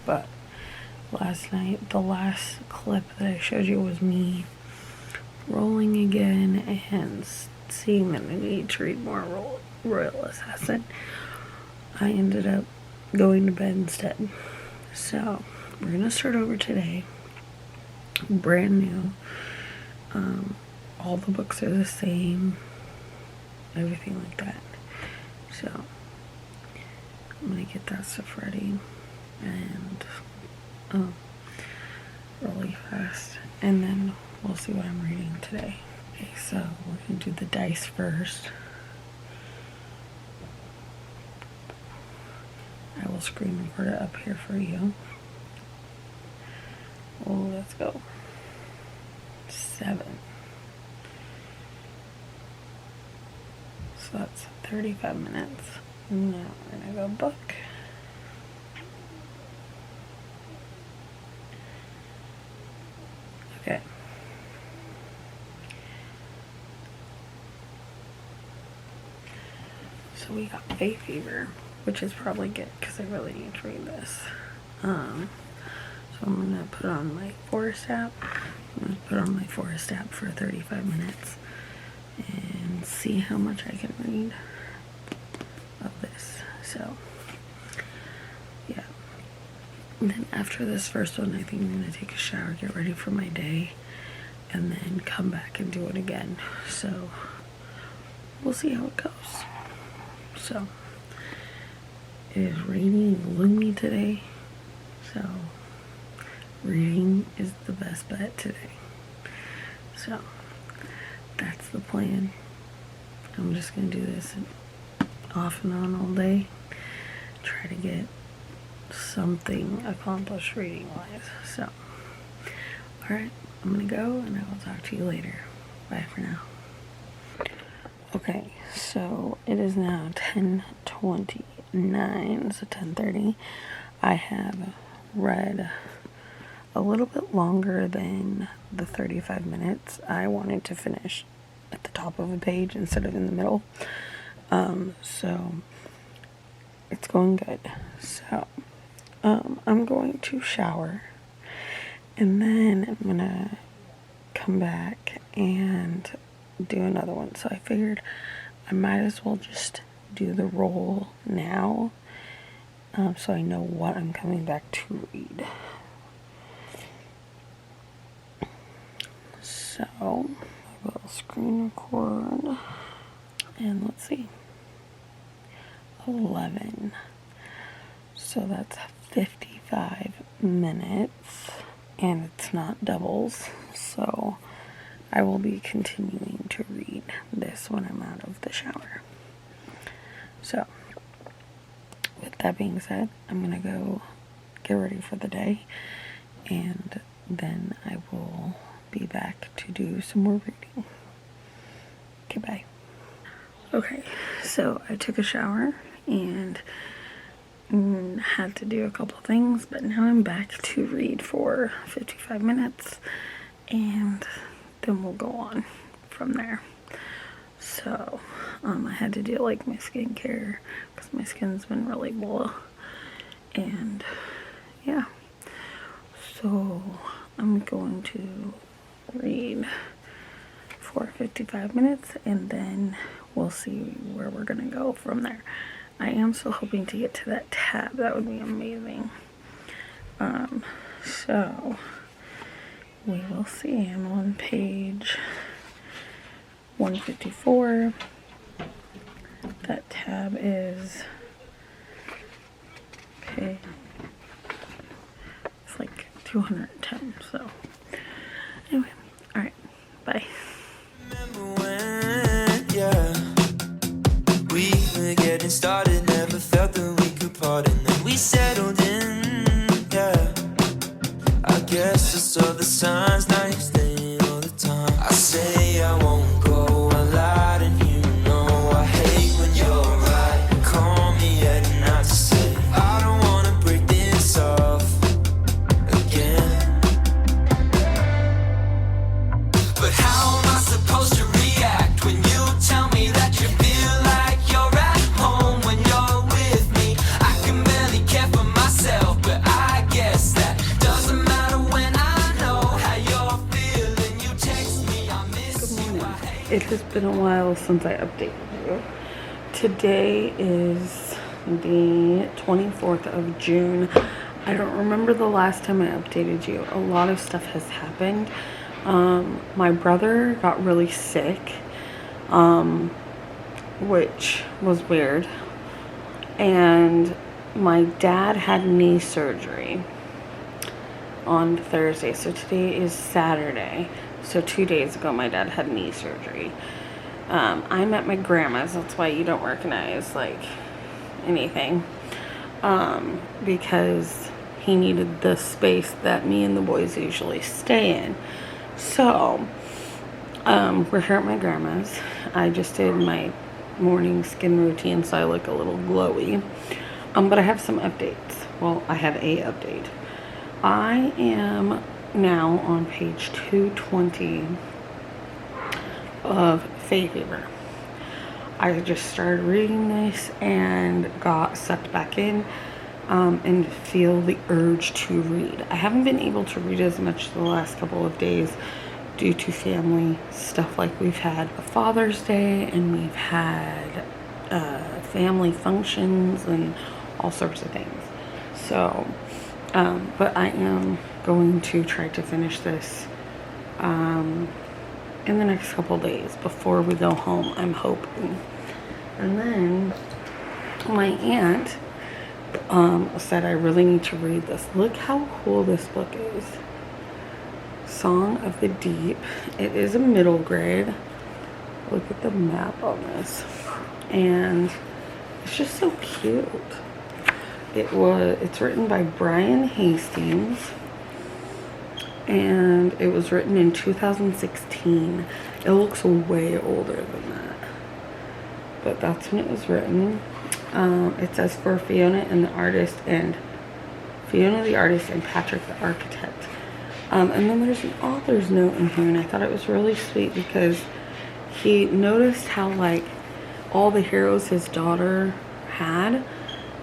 But last night, the last clip that I showed you was me rolling again and seeing that I need to read more Royal Assassin. I ended up going to bed instead. So we're gonna start over today. Brand new. All the books are the same. Everything like that. So I'm gonna get that stuff ready and really fast, and then we'll see what I'm reading today. Okay, so we're gonna do the dice first. I will screen record it up here for you. Oh, let's go. 7. So that's 35 minutes. Now we're gonna go book. Okay. So we got Bay Fever, which is probably good because I really need to read this. So I'm gonna put on my Forest app. I'm gonna put on my Forest app for 35 minutes and see how much I can read of this. So yeah. And then after this first one, I think I'm gonna take a shower, get ready for my day, and then come back and do it again. So we'll see how it goes. So it is rainy and gloomy today, so reading is the best bet today. So that's the plan. I'm just gonna do this off and on all day, try to get something accomplished reading wise. So alright, I'm gonna go and I will talk to you later. Bye for now. Okay, so it is now 10:29, so 10:30. I have read a little bit longer than the 35 minutes. I wanted to finish at the top of a page instead of in the middle. So it's going good. So I'm going to shower and then I'm gonna come back and do another one. So I figured I might as well just do the roll now, so I know what I'm coming back to read. So I will screen record and let's see, 11. So that's 55 minutes and it's not doubles, so I will be continuing to read this when I'm out of the shower. So with that being said, I'm gonna go get ready for the day and then I will be back to do some more reading. Okay, bye. Okay, so I took a shower and had to do a couple things, but now I'm back to read for 55 minutes, and then we'll go on from there. So I had to do like my skincare because my skin's been really blah, and yeah, so I'm going to read for 55 minutes, and then we'll see where we're gonna go from there. I am still hoping to get to that tab. That would be amazing. So we will see. I'm on page 154. That tab is okay. It's like 210. So anyway, all right, bye. Remember when, yeah, we were getting started, never felt that we could part, and then we settled in, yeah. I guess I saw the signs, now you're staying all the time. I say I won't go, I lied, and you know I hate when you're right. Call me at night to say I don't wanna break this off again. But how am I supposed to react when you tell me that you feel like you're at home when you're with me? I can barely care for myself, but I guess that doesn't matter when I know how you're feeling. You text me, I miss you, I hate. It has been a while since I updated you. Today is the 24th of June. I don't remember the last time I updated you. A lot of stuff has happened. My brother got really sick, which was weird. And my dad had knee surgery on Thursday. So today is Saturday. So 2 days ago, my dad had knee surgery. I'm at my grandma's. That's why you don't recognize like anything. Because he needed the space that me and the boys usually stay in. So, we're here at my grandma's. I just did my morning skin routine, so I look a little glowy. But I have some updates. Well, I have a update. I am now on page 220 of Fae Fever. I just started reading this and got sucked back in. And feel the urge to read. I haven't been able to read as much the last couple of days due to family stuff. Like we've had a Father's Day and we've had family functions and all sorts of things. So, but I am going to try to finish this in the next couple of days before we go home, I'm hoping. And then my aunt said I really need to read this. Look how cool this book is. Song of the Deep. It is a middle grade. Look at the map on this. And it's just so cute. It's written by Brian Hastings. And it was written in 2016. It looks way older than that. But that's when it was written. It says for Fiona the artist and Patrick the architect. And then there's an author's note in here, and I thought it was really sweet because he noticed how like all the heroes his daughter had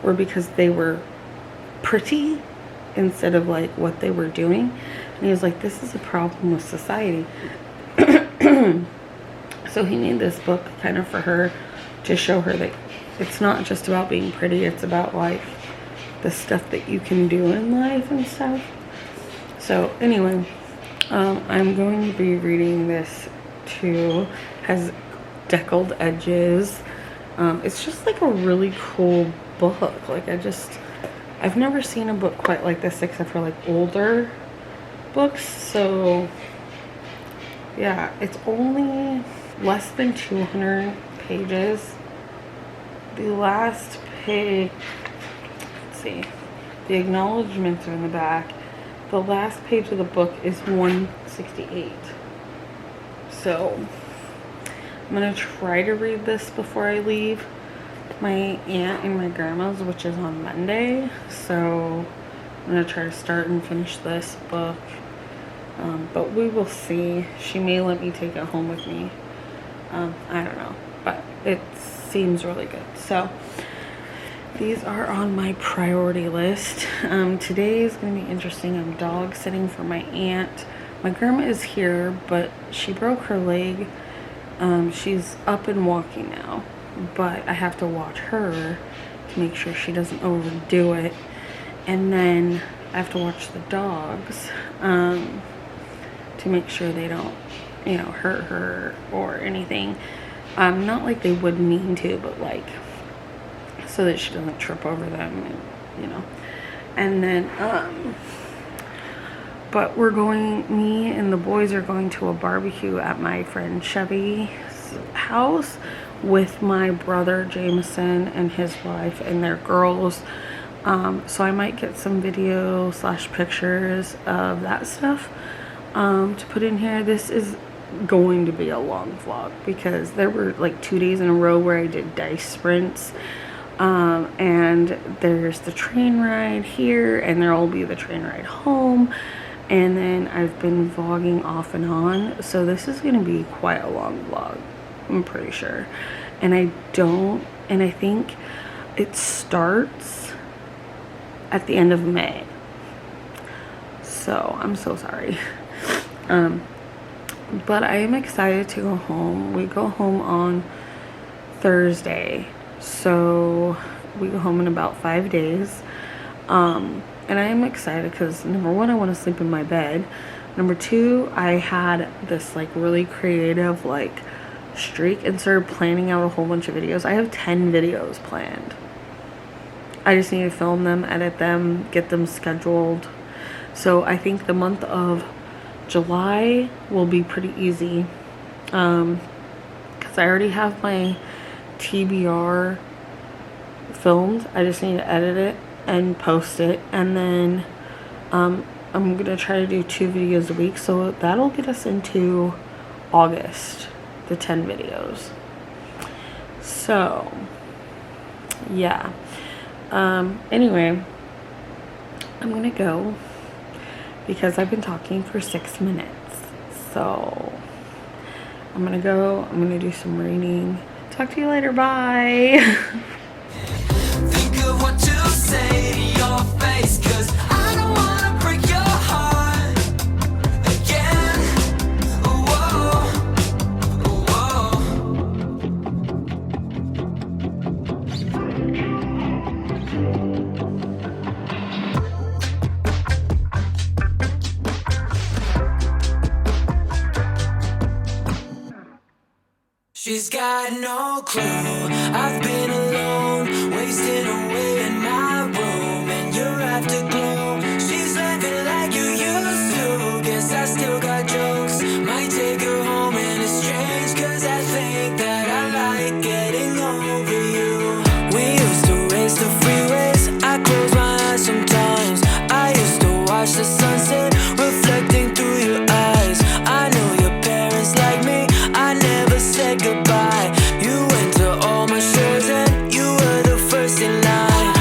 were because they were pretty instead of like what they were doing. And he was like, this is a problem with society. So he made this book kind of for her to show her that it's not just about being pretty, it's about like the stuff that you can do in life and stuff. So anyway, I'm going to be reading this too. Has deckled edges. It's just like a really cool book. Like I've never seen a book quite like this except for like older books. So yeah, it's only less than 200 pages. The last page, let's see, the acknowledgements are in the back. The last page of the book is 168. So I'm gonna try to read this before I leave. my aunt and my grandma's, which is on Monday. So I'm gonna try to start and finish this book. But we will see. She may let me take it home with me. I don't know, but it seems really good. So these are on my priority list. Today is going to be interesting. I'm dog sitting for my aunt. My grandma is here, but she broke her leg. She's up and walking now, but I have to watch her to make sure she doesn't overdo it. And then I have to watch the dogs to make sure they don't, you know, hurt her or anything. Not like they would mean to, but like so that she doesn't trip over them, and, you know. And then but we're going, me and the boys are going to a barbecue at my friend Chevy's house with my brother Jameson and his wife and their girls. So I might get some video / pictures of that stuff to put in here. This is going to be a long vlog because there were like 2 days in a row where I did dice sprints. And there's the train ride here, and there will be the train ride home, and then I've been vlogging off and on, so this is going to be quite a long vlog, I'm pretty sure. And I think it starts at the end of May, so I'm so sorry. But I am excited to go home. We go home on Thursday. So we go home in about 5 days. And I am excited because number one, I want to sleep in my bed. Number two, I had this like really creative like streak and started planning out a whole bunch of videos. I have 10 videos planned. I just need to film them, edit them, get them scheduled. So I think the month of July will be pretty easy. Because I already have my TBR filmed. I just need to edit it and post it, and then I'm gonna try to do 2 videos a week, so that'll get us into August, the 10 videos. So yeah, anyway, I'm gonna go because I've been talking for 6 minutes, so I'm gonna go. I'm gonna do some reading. Talk to you later. Bye. Think of what to say to your face, 'cause I don't wanna break your heart again. Whoa, whoa. She's got no clue. I've been alone, wasting away in my room, and you're afterglow. She's living like you used to. Guess I still got jokes. Might take her home, and it's strange, 'cause I think that I like getting over you. We used to race the freeways. I close my eyes sometimes. I used to watch the sunset reflecting through your eyes. I know your parents like me. I never said goodbye. You went to all my shows and you were the first in line.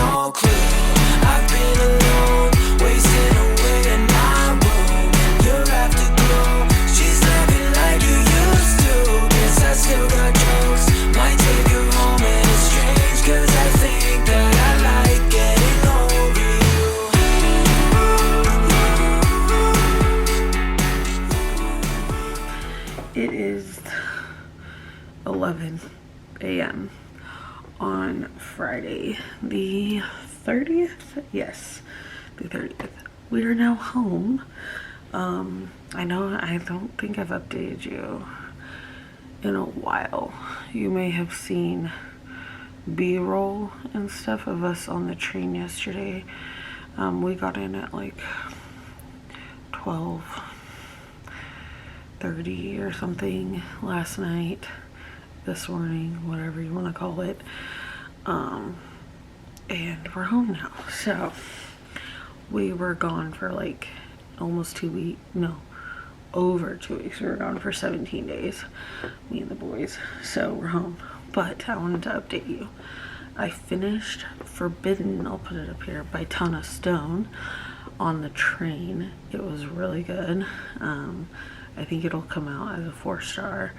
no clue. I've been alone, wasting away in my room. You're afterglow, she's laughing like you used to. Guess I still got jokes, might take her home and it's strange, cause I think that I like getting over you. It is 11 a.m. on Friday the 30th. Yes, the 30th. We are now home. I know I don't think I've updated you in a while. You may have seen B-roll and stuff of us on the train yesterday. We got in at like 12:30 or something last night, this morning, whatever you want to call it. And we're home now. So we were gone for like almost 2 weeks. No, over 2 weeks. We were gone for 17 days, me and the boys. So we're home. But I wanted to update you. I finished Forbidden, I'll put it up here, by Tana Stone on the train. It was really good. I think it'll come out as a 4-star.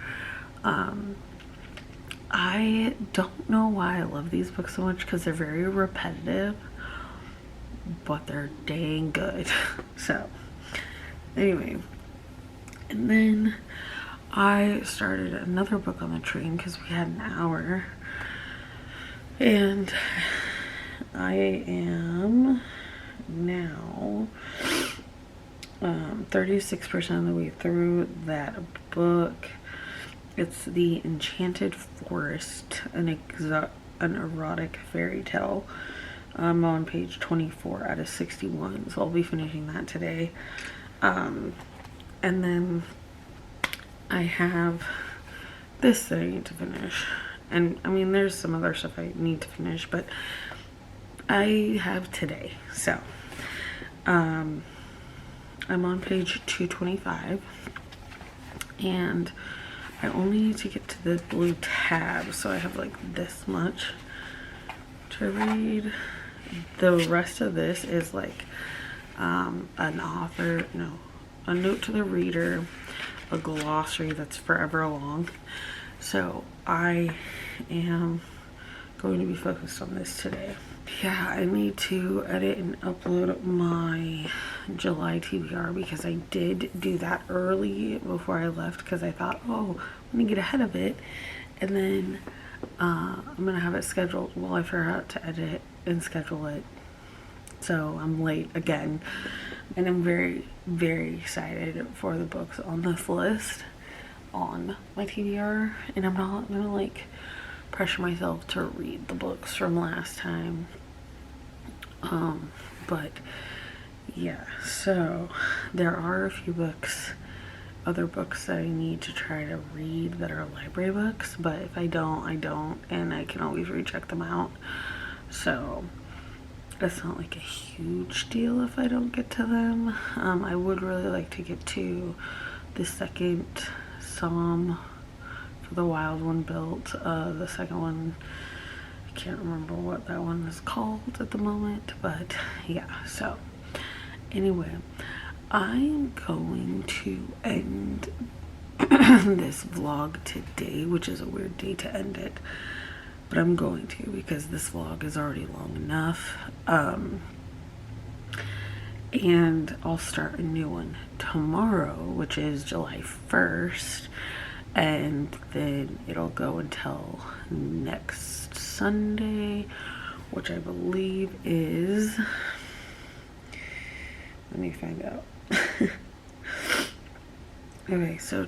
I don't know why I love these books so much, because they're very repetitive, but they're dang good. So anyway, and then I started another book on the train because we had an hour, and I am now 36% of the way through that book. It's The Enchanted Forest, an erotic fairy tale. I'm on page 24 out of 61, so I'll be finishing that today. And then I have this that I need to finish. And I mean, there's some other stuff I need to finish, but I have today. So, I'm on page 225, and I only need to get to the blue tab, so I have like this much to read. The rest of this is like a note to the reader, a glossary that's forever long. So I am going to be focused on this today. Yeah, I need to edit and upload my July TBR because I did do that early before I left, because I thought, oh, I'm gonna get ahead of it, and then I'm gonna have it scheduled. Well, I forgot to edit and schedule it, so I'm late again, and I'm very, very excited for the books on this list on my TBR, and I'm not gonna like pressure myself to read the books from last time. But yeah, so there are a few books, other books that I need to try to read that are library books, but if I don't, I don't, and I can always recheck them out. So it's not like a huge deal if I don't get to them. I would really like to get to the second Psalm for the Wild One Built. The second one, I can't remember what that one is called at the moment, but yeah. So anyway, I'm going to end this vlog today, which is a weird day to end it, but I'm going to, because this vlog is already long enough. And I'll start a new one tomorrow, which is July 1st, and then it'll go until next Sunday, which I believe is, let me find out. Okay, so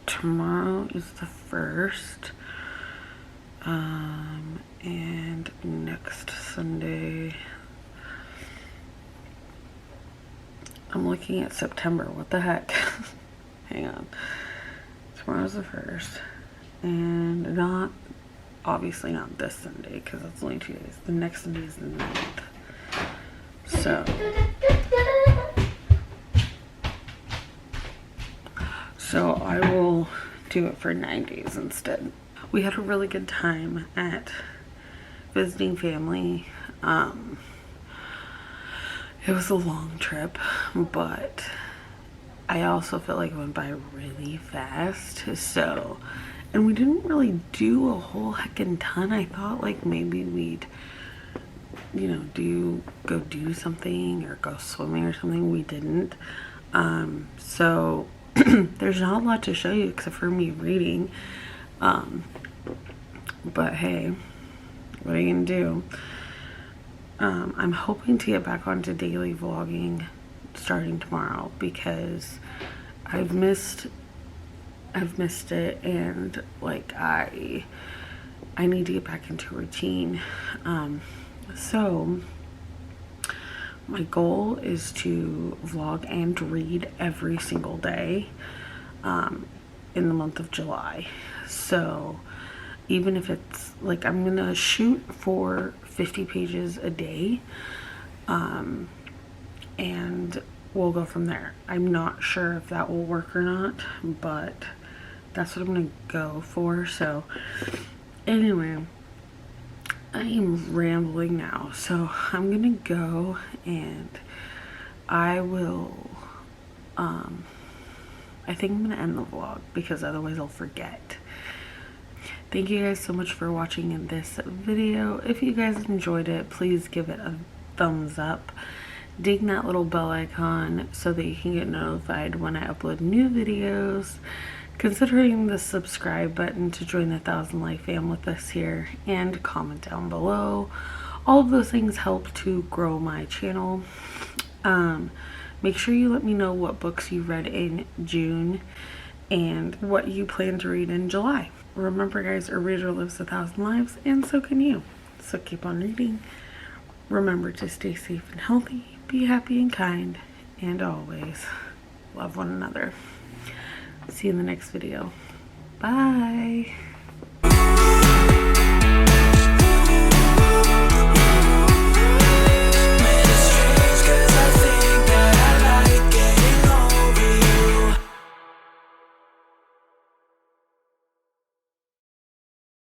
tomorrow is the 1st, and next Sunday, I'm looking at September, what the heck? Hang on. Tomorrow's the 1st, and obviously not this Sunday, because that's only 2 days. The next Sunday is the 9th. So I will do it for 9 days instead. We had a really good time at visiting family. It was a long trip, but I also felt like it went by really fast. So, and we didn't really do a whole heckin' ton. I thought like maybe we'd, you know, go do something or go swimming or something. We didn't. So there's not a lot to show you except for me reading. But hey, what are you gonna do? I'm hoping to get back onto daily vlogging starting tomorrow because I've missed it, and like I need to get back into routine. So my goal is to vlog and read every single day in the month of July. So even if it's like I'm gonna shoot for 50 pages a day, and we'll go from there. I'm not sure if that will work or not, but that's what I'm gonna go for. So anyway, I am rambling now, so I'm gonna go, and I will I think I'm gonna end the vlog because otherwise I'll forget. Thank you guys so much for watching in this video. If you guys enjoyed it, please give it a thumbs up. Ding that little bell icon so that you can get notified when I upload new videos. Considering the subscribe button to join the 1,000 like fam with us here, and comment down below. All of those things help to grow my channel. Make sure you let me know what books you read in June and what you plan to read in July. Remember guys, a reader lives 1,000 lives, and so can you. So keep on reading. Remember to stay safe and healthy, be happy and kind, and always love one another. See you in the next video. Bye.